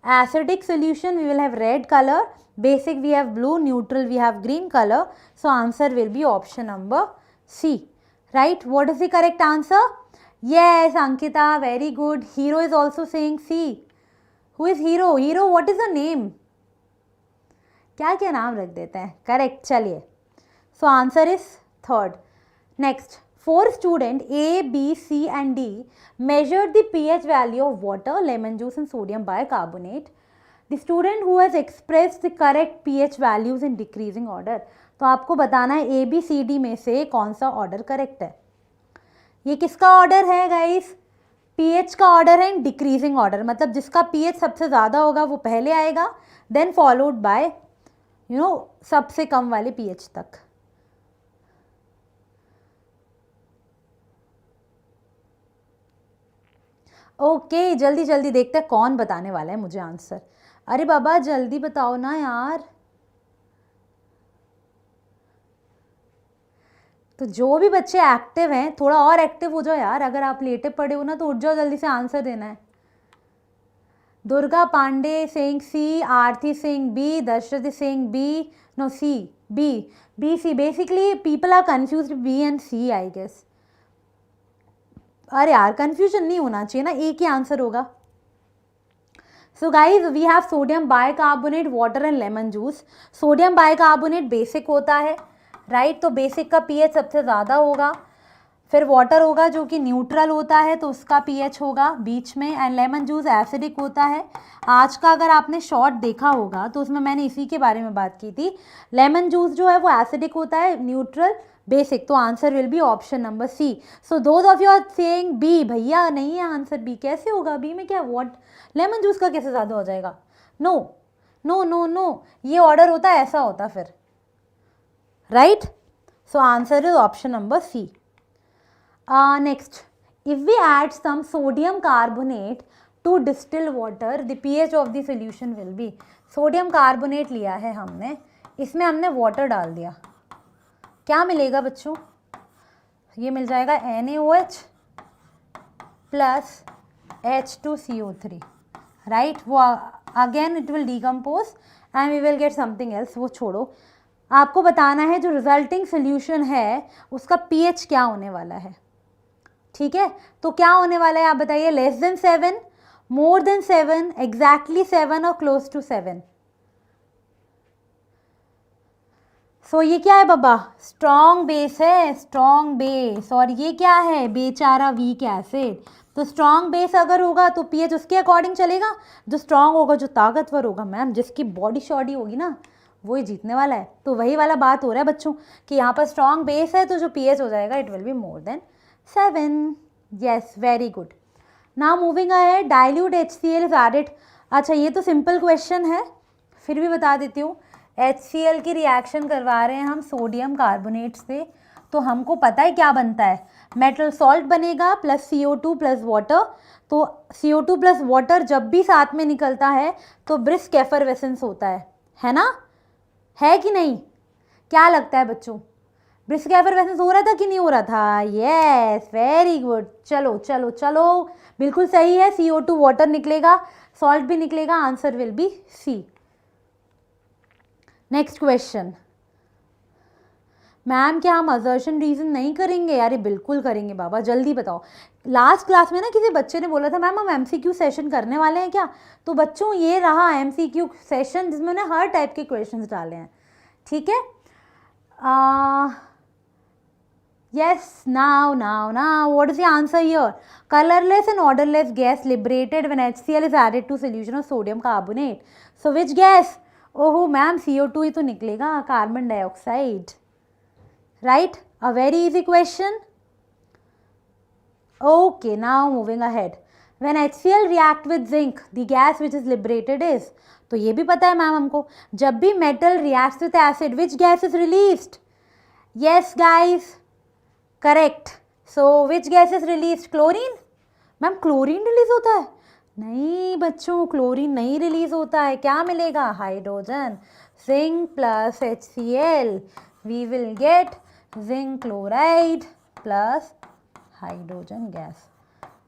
Acidic solution we will have red color, basic we have blue, neutral we have green color. So answer will be option number C, right? What is the correct answer? Yes, Ankita, very good. Hero is also saying C. Who is Hero? Hero, what is the name? क्या क्या नाम रख देते हैं. करेक्ट. चलिए, सो answer is third. Next, 4 students A, B, C and D measured the pH value of water, lemon juice and sodium bicarbonate. The student who has expressed the correct pH values in decreasing order. तो आपको बताना है A, B, C, D में से कौन सा ऑर्डर करेक्ट है. ये किसका ऑर्डर है गाइस? pH का ऑर्डर है इन डिक्रीजिंग ऑर्डर, मतलब जिसका pH सबसे ज़्यादा होगा वो पहले आएगा, देन फॉलोड बाय सबसे कम वाले pH तक. ओके, जल्दी जल्दी देखते हैं कौन बताने वाला है मुझे आंसर. अरे बाबा जल्दी बताओ ना यार. तो जो भी बच्चे एक्टिव हैं थोड़ा और एक्टिव हो जाओ यार. अगर आप लेटे पड़े हो ना तो उठ जाओ, जल्दी से आंसर देना है. Durga Pandey saying C, Aarti Singh B, Dashrath Singh B, no C, B C. Basically people are confused B and C I guess. अरे यार कंफ्यूजन नहीं होना चाहिए ना, एक ही आंसर होगा. So guys we have sodium bicarbonate, water and lemon juice. Sodium bicarbonate basic होता है, राइट? तो बेसिक का पीएच सबसे ज़्यादा होगा. फिर वाटर होगा जो कि न्यूट्रल होता है, तो उसका पीएच होगा बीच में. एंड लेमन जूस एसिडिक होता है. आज का अगर आपने शॉर्ट देखा होगा तो उसमें मैंने इसी के बारे में बात की थी. लेमन जूस जो है वो एसिडिक होता है, न्यूट्रल बेसिक. तो answer will be option number C. So those of you are saying B. भैया नहीं है आंसर बी. कैसे होगा बी में? क्या व्हाट? लेमन जूस का कैसे ज़्यादा हो जाएगा? नो नो नो नो, ये ऑर्डर होता है, ऐसा होता फिर, right? So answer is option number C. Next, if we add some sodium carbonate to distilled water, the pH of the solution will be. Sodium carbonate लिया है हमने, इसमें हमने वाटर डाल दिया, क्या मिलेगा बच्चों? ये मिल जाएगा NaOH प्लस H2CO3, राइट? वो again it will decompose and we will get something else. वो छोड़ो, आपको बताना है जो रिजल्टिंग सोल्यूशन है उसका पीएच क्या होने वाला है. ठीक है, तो क्या होने वाला है आप बताइए? Less than 7, more than 7, exactly 7 और क्लोज टू 7. सो ये क्या है बाबा? स्ट्रॉन्ग बेस है, स्ट्रॉन्ग बेस. और ये क्या है? बेचारा वीक एसिड. तो स्ट्रॉन्ग बेस अगर होगा तो पीएच उसके अकॉर्डिंग चलेगा. जो स्ट्रॉन्ग होगा, जो ताकतवर होगा, मैम जिसकी बॉडी शॉडी होगी ना वही जीतने वाला है. तो वही वाला बात हो रहा है बच्चों कि यहाँ पर स्ट्रॉन्ग बेस है तो जो पीएच हो जाएगा it will be more than 7. yes, very good. now moving ahead, dilute HCl is added. अच्छा, ये तो सिंपल क्वेश्चन है, फिर भी बता देती हूँ. HCl की रिएक्शन करवा रहे हैं हम सोडियम कार्बोनेट से, तो हमको पता है क्या बनता है. मेटल सॉल्ट बनेगा प्लस CO2 प्लस वाटर. तो CO2 प्लस वाटर जब भी साथ में निकलता है तो ब्रिस्क एफरवेसेंस होता है ना? है कि नहीं? क्या लगता है बच्चों, ब्रिस्क एफरवेसेंस हो रहा था कि नहीं हो रहा था? Yes, very good. चलो चलो चलो, बिल्कुल सही है. CO2 वाटर निकलेगा, सॉल्ट भी निकलेगा. Answer will be C. Next question. Ma'am क्या हम असर्शन रीजन नहीं करेंगे? यार बिल्कुल करेंगे बाबा, जल्दी बताओ. लास्ट क्लास में ना किसी बच्चे ने बोला था मैम हम MCQ सेशन करने वाले हैं क्या? तो बच्चों ये रहा MCQ सेशन जिसमें उन्हें हर टाइप के क्वेश्चंस डाले हैं. ठीक है. Yes, now, what is the answer here? Colorless and odorless gas liberated when HCl is added to solution of sodium carbonate. So which gas? ओहो मैम CO2 ही तो निकलेगा, carbon dioxide, right? A very easy question. Okay, now moving ahead. When HCl react with zinc, the gas which is liberated is, तो ये भी पता है मैम हमको, जब भी metal reacts with acid, which gas is released? Yes guys, correct. So which gas is released? Chlorine? Ma'am chlorine release होता है? नहीं बच्चों, क्लोरीन नहीं रिलीज होता है. क्या मिलेगा? Hydrogen. Zinc plus HCl, we will get zinc chloride plus hydrogen gas.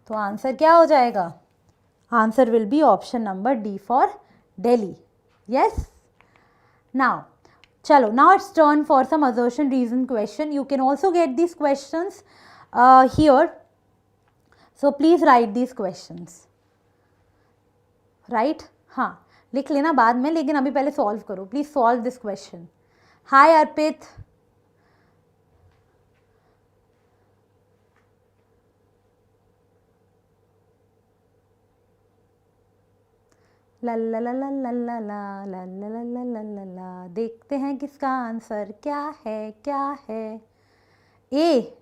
तो आंसर क्या हो जाएगा? Answer will be option number D for Delhi. Yes. Now चलो, now it's turn for some assertion reason question. You can also get these questions here. So please write these questions. Right? हाँ, लिख लेना बाद में, लेकिन अभी पहले सॉल्व करो. Please solve this question. Hi Arpit. ला ला ला ला ला ला ला ला ला ला ला ला ला ला. देखते हैं किसका आंसर क्या है, क्या है. A.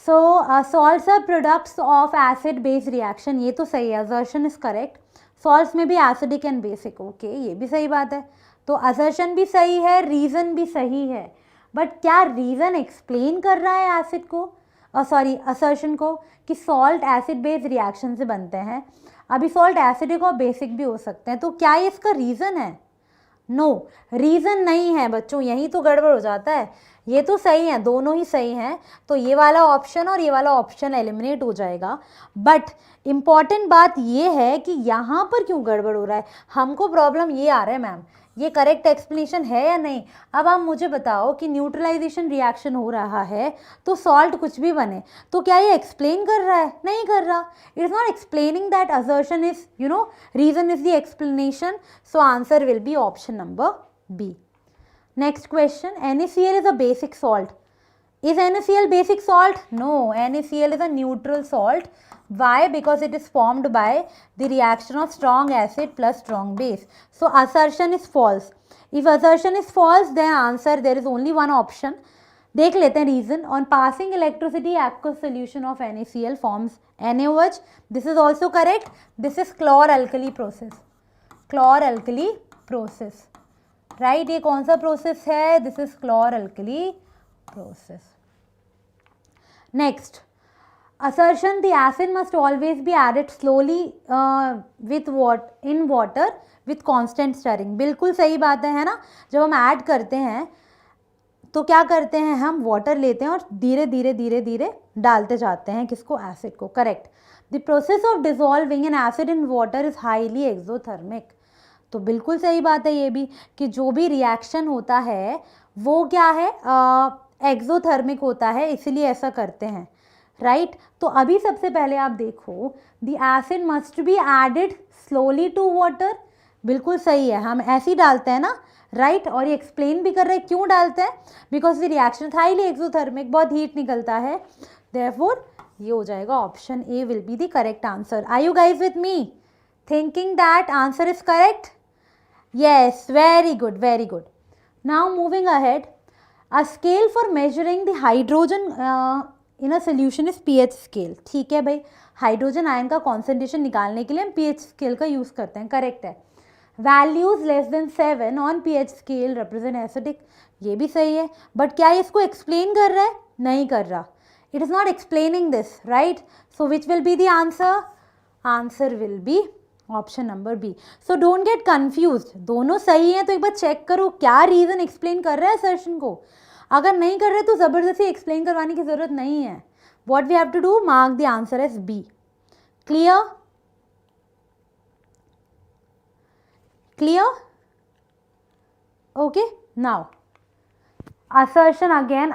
So salts are products of acid base reaction. ये तो सही है, असर्शन इज करेक्ट. सॉल्ट्स में भी एसिडिक एंड बेसिक. ओके, ये भी सही बात है. तो असर्शन भी सही है, रीज़न भी सही है. बट क्या रीज़न एक्सप्लेन कर रहा है एसिड को, सॉरी असर्शन को, कि सॉल्ट एसिड बेस रिएक्शन से बनते हैं? अभी सॉल्ट एसिडिक और बेसिक भी हो सकते हैं, तो क्या ये इसका रीज़न है? नो, रीज़न नहीं है बच्चों. यही तो गड़बड़ हो जाता है. ये तो सही है, दोनों ही सही हैं, तो ये वाला ऑप्शन और ये वाला ऑप्शन एलिमिनेट हो जाएगा. बट इम्पॉर्टेंट बात ये है कि यहाँ पर क्यों गड़बड़ हो रहा है. हमको प्रॉब्लम ये आ रहा है मैम, ये करेक्ट एक्सप्लेनेशन है या नहीं? अब आप मुझे बताओ कि न्यूट्रलाइजेशन रिएक्शन हो रहा है तो सॉल्ट कुछ भी बने, तो क्या ये एक्सप्लेन कर रहा है? नहीं कर रहा. It is not explaining that. Assertion is, you know, reason is the explanation. So answer will be option number B. Next question, NaCl is a basic salt. Is NaCl basic salt? No, NaCl is a neutral salt. Why? Because it is formed by the reaction of strong acid plus strong base. So assertion is false. If assertion is false, then answer, there is only one option. देख लेते हैं reason. On passing electricity, aqueous solution of NaCl forms NaOH. This is also correct. This is chlor-alkali process. Chlor-alkali process. Right. ये कौन सा प्रोसेस है? This is chlor alkali process. Next, assertion the acid must always be added slowly within water with constant stirring. बिल्कुल सही बात है ना. जब हम ऐड करते हैं तो क्या करते हैं, हम वाटर लेते हैं और धीरे धीरे धीरे धीरे डालते जाते हैं किसको? एसिड को. Correct. The process of dissolving N acid in water is highly exothermic. तो बिल्कुल सही बात है ये भी, कि जो भी रिएक्शन होता है वो क्या है, एक्सोथर्मिक होता है, इसीलिए ऐसा करते हैं. राइट. तो अभी सबसे पहले आप देखो, the acid must be added slowly to water. बिल्कुल सही है, हम ऐसे ही डालते हैं ना. राइट. और ये एक्सप्लेन भी कर रहे हैं क्यों डालते हैं, because the reaction highly exothermic, बहुत हीट निकलता है. देयरफॉर ये हो जाएगा option A will be the correct answer. Are you guys with me thinking that answer is correct? Yes, very good, very good. Now moving ahead, a scale for measuring the hydrogen in a solution is pH scale. ठीक है भाई, हाइड्रोजन आयन का कॉन्सेंट्रेशन निकालने के लिए हम pH स्केल का यूज़ करते हैं. करेक्ट है. Values less than 7 on pH scale represent acidic. ये भी सही है, बट क्या ये इसको एक्सप्लेन कर रहा है? नहीं कर रहा. It is not explaining this. Right. So which will be the answer? Answer will be option number B. So don't get confuse. दोनों सही हैं, तो एक बार चेक करो क्या रीज़न एक्सप्लेन कर रहा है असर्शन को. अगर नहीं कर रहे तो ज़बरदस्ती एक्सप्लेन करवाने की ज़रूरत नहीं है. What we have to do, mark the answer as B. Clear? Clear? Okay. Now assertion again,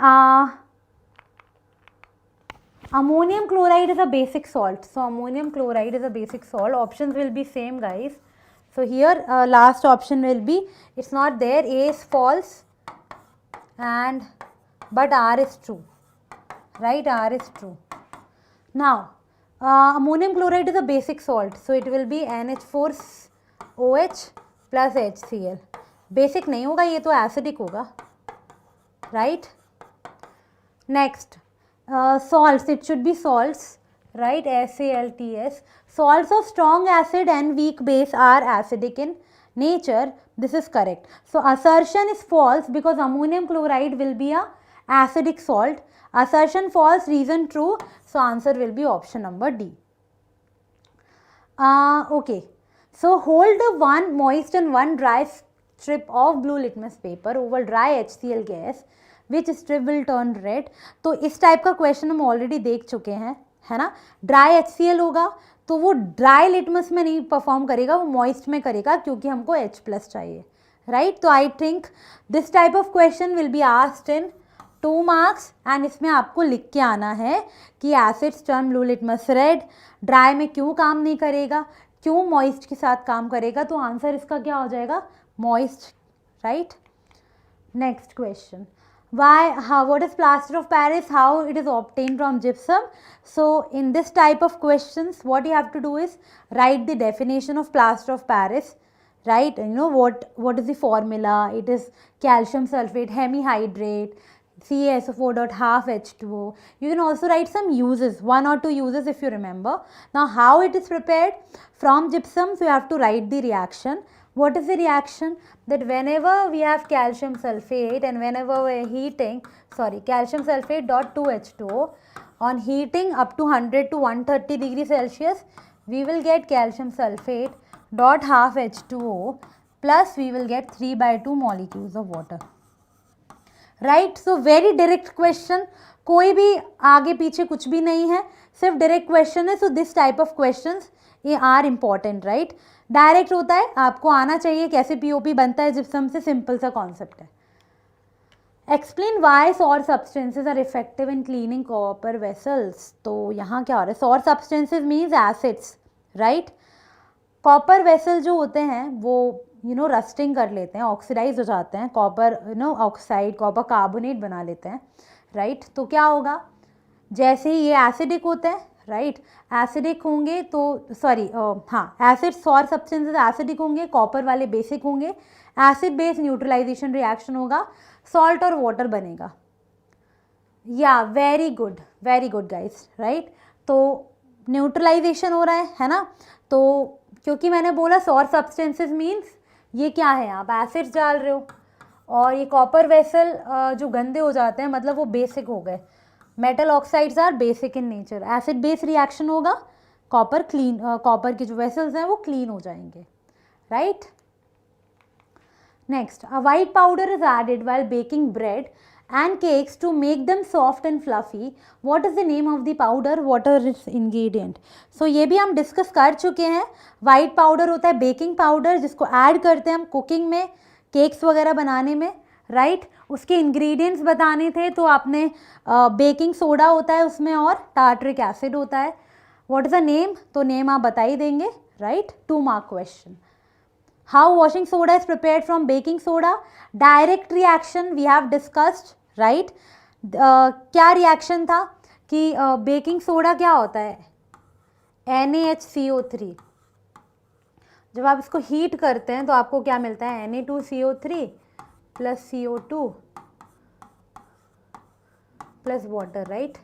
ammonium chloride is a basic salt. So ammonium chloride is a basic salt. Options will be same guys. So here last option will be, it's not there, A is false and but R is true. Right, R is true. Now ammonium chloride is a basic salt, so it will be NH4OH plus HCl. Basic नहीं होगा, ये तो acidic होगा. Right. Next, salts, it should be salts. right? SALTS. Salts of strong acid and weak base are acidic in nature. This is correct. So assertion is false because ammonium chloride will be a acidic salt. Assertion false, reason true. So answer will be option number D. Okay. So hold one moist and one dry strip of blue litmus paper over dry HCl gas. Which strip will turn red? तो इस टाइप का क्वेश्चन हम ऑलरेडी देख चुके हैं, है ना. ड्राई HCl होगा तो वो ड्राई लिटमस में नहीं परफॉर्म करेगा, वो मॉइस्ट में करेगा क्योंकि हमको H+ चाहिए, राइट. तो I think this type of question will be asked in 2 marks and इसमें आपको लिख के आना है कि acids turn blue litmus red. Dry में क्यों काम नहीं करेगा, क्यों मॉइस्ट के साथ काम करेगा, तो आंसर इसका क्या हो जाएगा, moist, right. Next question. What is plaster of Paris, how it is obtained from gypsum. So in this type of questions what you have to do is write the definition of plaster of Paris, right. You know what is the formula. It is calcium sulfate hemihydrate CaSO4.half H2O. You can also write some uses, 1 or 2 uses if you remember. Now how it is prepared from gypsum, so you have to write the reaction. What is the reaction? That whenever we have calcium sulfate and whenever we are heating, calcium sulfate dot 2H2O, on heating up to 100 to 130 degrees Celsius, we will get calcium sulfate dot half H2O plus we will get 3/2 molecules of water, right. So very direct question, कोई भी आगे पीछे कुछ भी नहीं है, सिर्फ डायरेक्ट क्वेश्चन है. So this type of questions ये आर इम्पॉर्टेंट, राइट. डायरेक्ट होता है, आपको आना चाहिए कैसे पीओपी बनता है जिप्सम से, सिंपल सा कॉन्सेप्ट है. Explain why sour substances are effective in cleaning copper vessels. तो यहाँ क्या हो रहा है, sour substances means acids, right. Copper vessel जो होते हैं वो रस्टिंग कर लेते हैं, ऑक्सीडाइज हो जाते हैं, कॉपर ऑक्साइड कॉपर कार्बोनेट बना लेते हैं, राइट. तो क्या होगा, जैसे ही ये एसिडिक होते हैं, राइट. एसिडिक होंगे तो एसिड सॉर सब्सटेंसेस एसिडिक होंगे, कॉपर वाले बेसिक होंगे. एसिड बेस न्यूट्रलाइजेशन रिएक्शन होगा, सॉल्ट और वाटर बनेगा. या वेरी गुड गाइस, राइट. तो न्यूट्रलाइजेशन हो रहा है ना. तो क्योंकि मैंने बोला सॉर सब्सटेंसेस मीन्स ये क्या है, आप एसिड्स डाल रहे हो और ये कॉपर वेसल जो गंदे हो जाते हैं मतलब वो बेसिक हो गए. Metal oxides are basic in nature, acid base reaction होगा, कॉपर कॉपर के जो वेसल्स हैं वो क्लीन हो जाएंगे, right. Next, a white powder is added while baking bread and cakes to make them soft and fluffy. What is the name of the powder? What are its ingredient? So ये भी हम डिस्कस कर चुके हैं. वाइट पाउडर होता है बेकिंग पाउडर जिसको ऐड करते हैं हम कुकिंग में, केक्स वगैरह बनाने में, राइट. उसके इंग्रेडिएंट्स बताने थे तो आपने बेकिंग सोडा होता है उसमें और टार्टरिक एसिड होता है. What is the name? तो नेम आप बता ही देंगे, right. 2 mark question. How washing soda is prepared from baking soda? Direct reaction we have discussed, right. क्या रिएक्शन था कि बेकिंग सोडा क्या होता है, NaHCO3. जब आप इसको हीट करते हैं तो आपको क्या मिलता है, Na2CO3 plus CO2 plus water, right.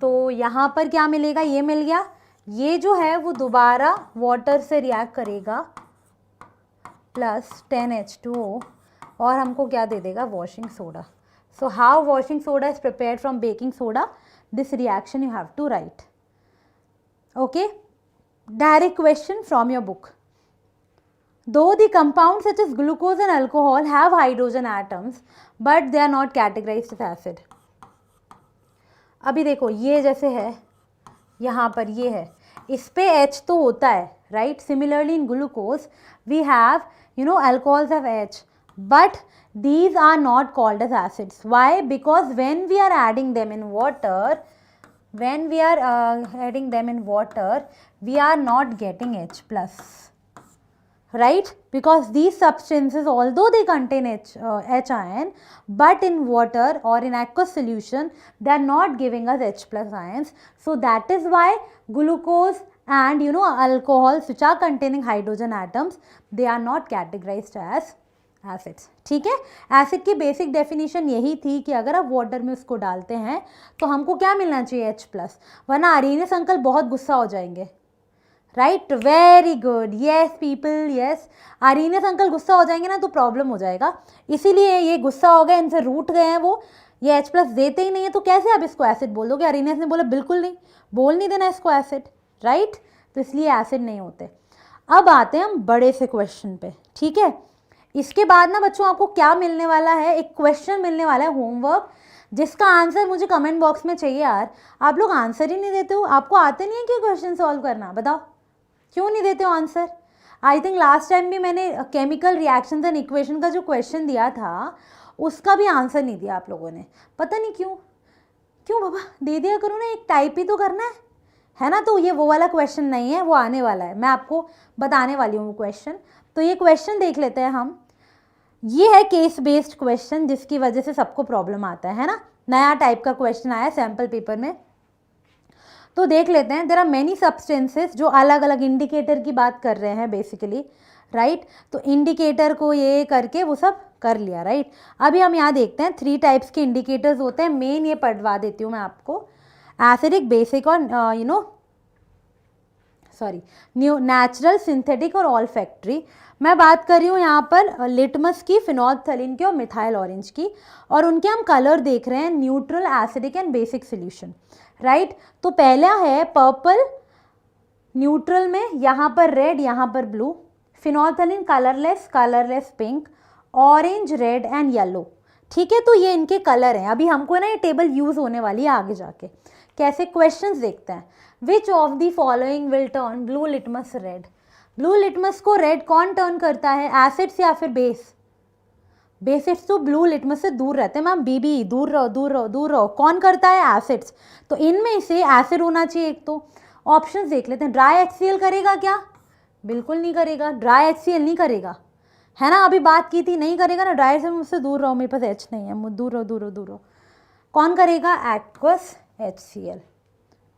तो यहाँ पर क्या मिलेगा, ये मिल गया. ये जो है वो दोबारा वाटर से रिएक्ट करेगा प्लस 10H2O और हमको क्या दे देगा, washing soda. So how washing soda is prepared from baking soda? This reaction you have to write. Okay. Direct question from your book. Though the compounds such as glucose and alcohol have hydrogen atoms, but they are not categorized as acid. अभी देखो ये जैसे है, यहाँ पर ये है, इस पे H तो होता है, right. Similarly in glucose we have alcohols have H, but these are not called as acids. Why? Because when we are adding them in water, we are not getting H plus, right. Because these substances, although they contain H ion, but in water or in aqueous solution they are not giving us H plus ions. So that is why glucose and alcohols which are containing hydrogen atoms, they are not categorized as acids, ठीक है। एसिड की बेसिक डेफिनेशन यही थी कि अगर आप वाटर में उसको डालते हैं तो हमको क्या मिलना चाहिए, H+, वरना आर्यनियस अंकल बहुत गुस्सा हो जाएंगे, right. Very good, yes people, yes. Arrhenius uncle गुस्सा हो जाएंगे ना तो प्रॉब्लम हो जाएगा, इसीलिए ये गुस्सा हो गए, इनसे रूठ गए हैं वो, ये H+ देते ही नहीं है, तो कैसे आप इसको एसिड बोल दोगे। आर्यनियस ने बोला बिल्कुल नहीं, बोल नहीं देना इसको एसिड, राइट, तो इसलिए एसिड नहीं होते। अब आते हैं हम बड़े से क्वेश्चन पे, ठीक है। इसके बाद ना बच्चों आपको क्या मिलने वाला है, एक क्वेश्चन मिलने वाला है होमवर्क, जिसका आंसर मुझे कमेंट बॉक्स में चाहिए यार। आप लोग आंसर ही नहीं देते हो, आपको आते नहीं है कि क्वेश्चन सॉल्व करना, बताओ क्यों नहीं देते हो answer. I think last time भी मैंने केमिकल रिएक्शंस एंड इक्वेशन का जो क्वेश्चन दिया था उसका भी आंसर नहीं दिया आप लोगों ने, पता नहीं क्यों। क्यों बाबा, दे दिया करो ना, एक टाइप ही तो करना है ना। तो ये वो वाला क्वेश्चन नहीं है, वो आने वाला है, मैं आपको बताने वाली हूँ वो क्वेश्चन। तो ये क्वेश्चन देख लेते हैं हम। ये है केस बेस्ड क्वेश्चन, जिसकी वजह से सबको प्रॉब्लम आता है ना, नया टाइप का क्वेश्चन आया सैम्पल पेपर में। तो देख लेते हैं, देयर आर मेनी सब्सटेंसेस, जो अलग अलग इंडिकेटर की बात कर रहे हैं बेसिकली, राइट। तो इंडिकेटर को ये करके वो सब कर लिया, राइट। अभी हम यहाँ देखते हैं 3 टाइप्स के इंडिकेटर्स होते हैं, मेन ये पढ़वा देती हूँ मैं आपको, एसिडिक, बेसिक और नेचुरल, सिंथेटिक और ऑल्फैक्टरी। मैं बात कर रही हूँ यहाँ पर लिटमस की, फिनोल्फथलीन की और मिथाइल ऑरेंज की, और उनके हम कलर देख रहे हैं, neutral, acidic and basic solution, right. तो पहला है पर्पल, न्यूट्रल में यहाँ पर रेड, यहाँ पर blue, phenolphthalein colourless, colourless pink, orange, red and yellow, ठीक है। तो ये इनके कलर हैं। अभी हमको ना ये टेबल यूज होने वाली है आगे जाके, कैसे क्वेश्चंस देखते हैं। Which of the following will turn blue litmus red. Blue litmus को रेड कौन टर्न करता है, एसिड्स या फिर बेस। बेसिड्स तो ब्लू लिटमस से दूर रहते हैं मैम, बीबी दूर रहो दूर रहो दूर रहो। कौन करता है, एसिड्स। तो इनमें से एसिड होना चाहिए एक। तो ऑप्शंस देख लेते हैं। ड्राई HCl करेगा क्या, बिल्कुल नहीं करेगा, ड्राई HCl नहीं करेगा, है ना, अभी बात की थी, नहीं करेगा ना। ड्राई से मुझसे दूर रहो, मेरे पास H नहीं है, दूर रहो दूर रहो दूर रहो। कौन करेगा, एक्वस HCl,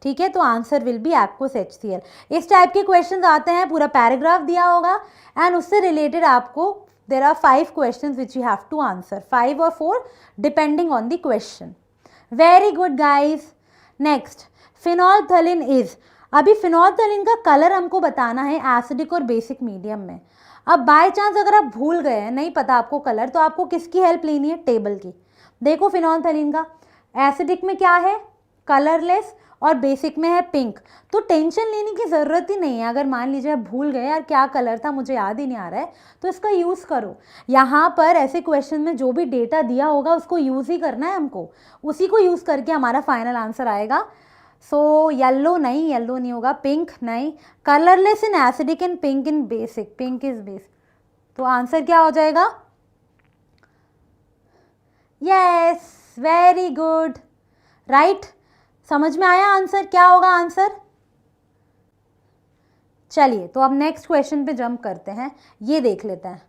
ठीक है। तो answer will B aqueous HCl। इस टाइप के क्वेश्चंस आते हैं, पूरा पैराग्राफ दिया होगा एंड उससे रिलेटेड आपको there are 5 questions which you have to answer, 5 और 4 depending on the question. Very good guys. Next, phenolphthalein is, अभी फिनोल्फथलीन का कलर हमको बताना है एसिडिक और बेसिक मीडियम में। अब बाय चांस अगर आप भूल गए हैं, नहीं पता आपको कलर, तो आपको किसकी हेल्प लेनी है, टेबल की। देखो फिनोल्फथलीन का एसिडिक में क्या है, कलरलेस, और बेसिक में है पिंक। तो टेंशन लेने की ज़रूरत ही नहीं है। अगर मान लीजिए आप भूल गए यार क्या कलर था, मुझे याद ही नहीं आ रहा है, तो इसका यूज़ करो। यहाँ पर ऐसे क्वेश्चन में जो भी डेटा दिया होगा उसको यूज़ ही करना है हमको, उसी को यूज़ करके हमारा फाइनल आंसर आएगा। सो येलो नहीं होगा, पिंक नहीं, colourless in acidic and pink in basic, pink is basic. तो आंसर क्या हो जाएगा, यस, वेरी गुड, राइट। समझ में आया आंसर, क्या होगा आंसर। चलिए तो अब नेक्स्ट क्वेश्चन पे जंप करते हैं। ये देख लेते हैं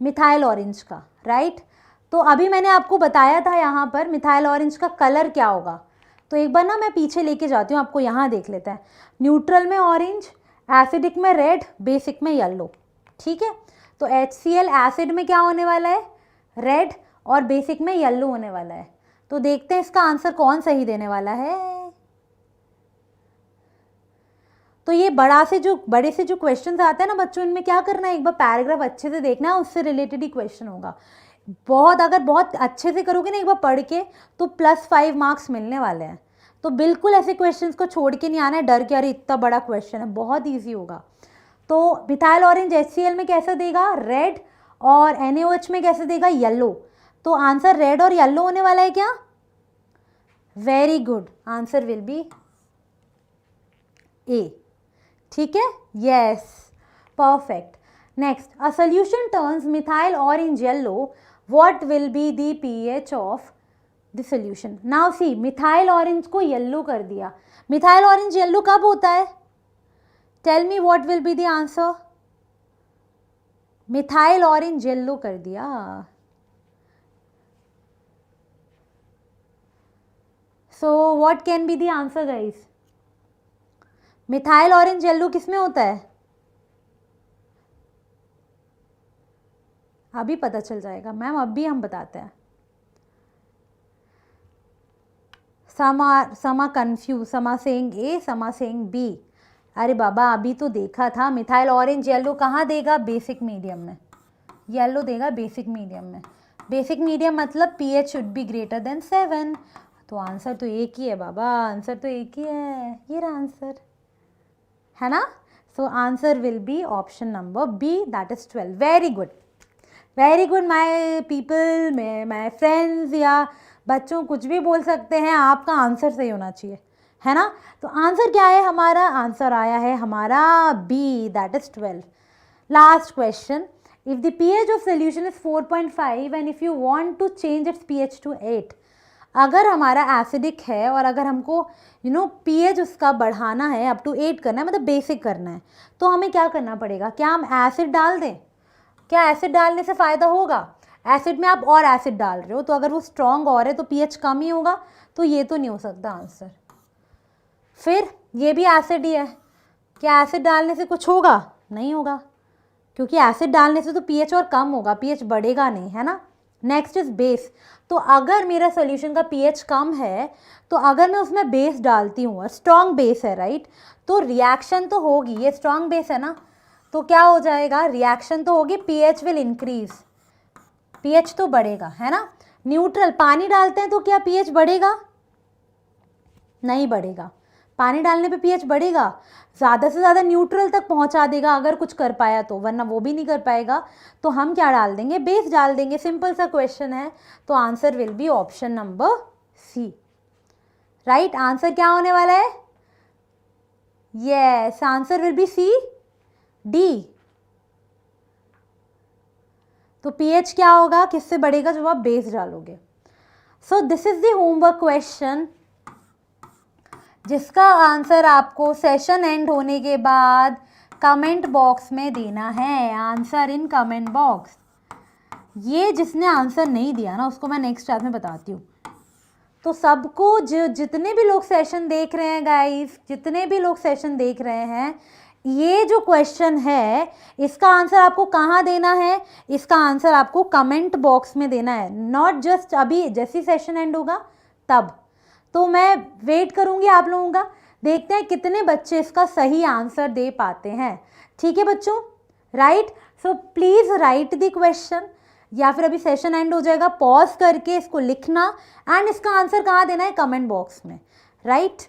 मिथाइल ऑरेंज का, राइट। तो अभी मैंने आपको बताया था यहाँ पर मिथाइल ऑरेंज का कलर क्या होगा। तो एक बार ना मैं पीछे लेके जाती हूँ आपको, यहाँ देख लेते हैं। न्यूट्रल में ऑरेंज, एसिडिक में रेड, बेसिक में येलो, ठीक है। तो HCl एसिड में क्या होने वाला है, रेड, और बेसिक में येलो होने वाला है। तो देखते हैं इसका आंसर कौन सही देने वाला है। तो ये बड़े से जो क्वेश्चंस आते हैं ना बच्चों, इनमें क्या करना है, एक बार पैराग्राफ अच्छे से देखना है, उससे रिलेटेड ही क्वेश्चन होगा। अगर बहुत अच्छे से करोगे ना एक बार पढ़ के, तो +5 मार्क्स मिलने वाले हैं। तो बिल्कुल ऐसे क्वेश्चंस को छोड़ के नहीं आना है डर के, अरे इतना बड़ा क्वेश्चन है, बहुत ईजी होगा। तो मिथाइल ऑरेंज HCl में कैसे देगा, रेड, और NaOH में कैसे देगा, येलो। तो आंसर रेड और येलो होने वाला है क्या, very good, answer will be A, ठीक है, yes, perfect. Next, a solution turns methyl orange yellow, what will be the pH of the solution. Now see, methyl orange को येलो कर दिया। मिथाइल ऑरेंज येलो कब होता है, tell me what will be the answer. Methyl orange yellow कर दिया, so what can be the answer guys. Methyl orange yellow किस में होता है, अभी पता चल जाएगा मैम, अभी हम बताते हैं. some are confused, some are saying A, some are saying B. अरे बाबा अभी तो देखा था. मिथाइल ऑरेंज येलो कहाँ देगा? बेसिक मीडियम में. येलो देगा बेसिक मीडियम में. बेसिक मीडियम मतलब pH should be greater than 7. तो आंसर तो एक ही है बाबा, आंसर तो एक ही है. ये रहा आंसर, है ना. So answer will be option number B, that is 12. Very good, very good my people, my friends या बच्चों, कुछ भी बोल सकते हैं, आपका आंसर सही होना चाहिए, है ना. तो आंसर क्या है हमारा? आंसर आया है हमारा B, that is 12. Last question. If the pH of solution is 4.5 and if you want to change its pH to 8, अगर हमारा एसिडिक है और अगर हमको pH उसका बढ़ाना है, अप टू 8 करना है, मतलब बेसिक करना है, तो हमें क्या करना पड़ेगा? क्या हम एसिड डाल दें? क्या एसिड डालने से फ़ायदा होगा? एसिड में आप और एसिड डाल रहे हो, तो अगर वो स्ट्रॉन्ग और है तो pH कम ही होगा, तो ये तो नहीं हो सकता आंसर. फिर ये भी एसिड ही है, क्या एसिड डालने से कुछ होगा? नहीं होगा, क्योंकि एसिड डालने से तो pH और कम होगा, pH बढ़ेगा नहीं, है ना. Next is base. तो अगर मेरा सोल्यूशन का pH कम है, तो अगर मैं उसमें बेस डालती हूँ, स्ट्रॉन्ग बेस है राइट, तो रिएक्शन तो होगी. ये स्ट्रॉन्ग बेस है ना, तो क्या हो जाएगा? रिएक्शन तो होगी, pH विल इंक्रीज, pH तो बढ़ेगा, है ना. न्यूट्रल पानी डालते हैं तो क्या pH बढ़ेगा? नहीं बढ़ेगा. पानी डालने पे pH बढ़ेगा? ज़्यादा से ज़्यादा न्यूट्रल तक पहुंचा देगा अगर कुछ कर पाया तो, वरना वो भी नहीं कर पाएगा. तो हम क्या डाल देंगे? बेस डाल देंगे. सिंपल सा क्वेश्चन है. तो answer will be option number C, right. Answer क्या होने वाला है? Yes, answer will be C, D. तो pH क्या होगा? किससे बढ़ेगा? जब आप बेस डालोगे. So this is the homework question, जिसका आंसर आपको सेशन एंड होने के बाद कमेंट बॉक्स में देना है. Answer in comment box. ये जिसने आंसर नहीं दिया ना, उसको मैं नेक्स्ट क्लास में बताती हूँ. तो सबको जितने भी लोग सेशन देख रहे हैं गाइस, जितने भी लोग सेशन देख रहे हैं, ये जो क्वेश्चन है इसका आंसर आपको कहाँ देना है? इसका आंसर आपको कमेंट बॉक्स में देना है, नॉट जस्ट अभी जैसी सेशन एंड होगा तब. तो मैं वेट करूँगी आप लोगों का, देखते हैं कितने बच्चे इसका सही आंसर दे पाते हैं. ठीक है बच्चों, right. So please write the question, या फिर अभी सेशन एंड हो जाएगा, पॉज करके इसको लिखना एंड इसका आंसर कहाँ देना है? कमेंट बॉक्स में, राइट.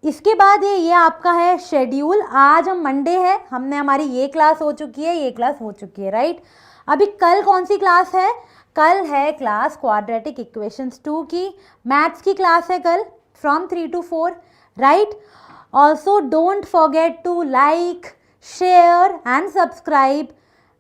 इसके बाद ये आपका है शेड्यूल. आज हम मंडे है, हमने हमारी ये क्लास हो चुकी है, ये क्लास हो चुकी है, राइट. अभी कल कौन सी क्लास है? कल है क्लास क्वाड्रेटिक इक्वेशंस 2 की, मैथ्स की क्लास है कल फ्रॉम 3 to 4, राइट. Also don't forget to like, share and subscribe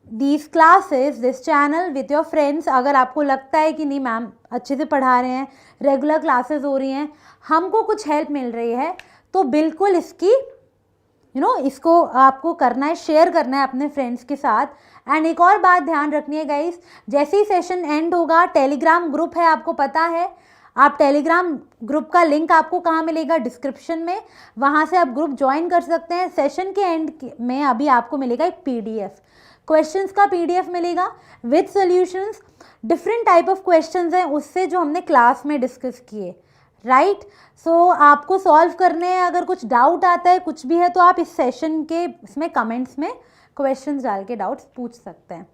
these classes, this channel with your friends. अगर आपको लगता है कि नहीं मैम अच्छे से पढ़ा रहे हैं, रेगुलर क्लासेस हो रही हैं, हमको कुछ हेल्प मिल रही है, तो बिल्कुल इसकी इसको आपको करना है, शेयर करना है अपने फ्रेंड्स के साथ. एंड एक और बात ध्यान रखनी है गाइस, जैसे ही सेशन एंड होगा, टेलीग्राम ग्रुप है, आपको पता है. आप टेलीग्राम ग्रुप का लिंक आपको कहाँ मिलेगा? डिस्क्रिप्शन में. वहाँ से आप ग्रुप ज्वाइन कर सकते हैं. सेशन के एंड में अभी आपको मिलेगा एक PDF, क्वेश्चंस का PDF मिलेगा with solutions. Different type of questions हैं उससे जो हमने क्लास में डिस्कस किए, राइट. सो आपको सॉल्व करने हैं. अगर कुछ डाउट आता है, कुछ भी है, तो आप इस सेशन के इसमें कमेंट्स में क्वेश्चंस डाल के डाउट्स पूछ सकते हैं,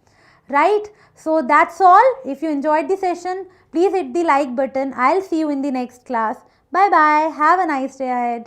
right. So that's all. If you enjoyed the session, please hit the like button. I will see you in the next class. Bye bye. Have a nice day ahead.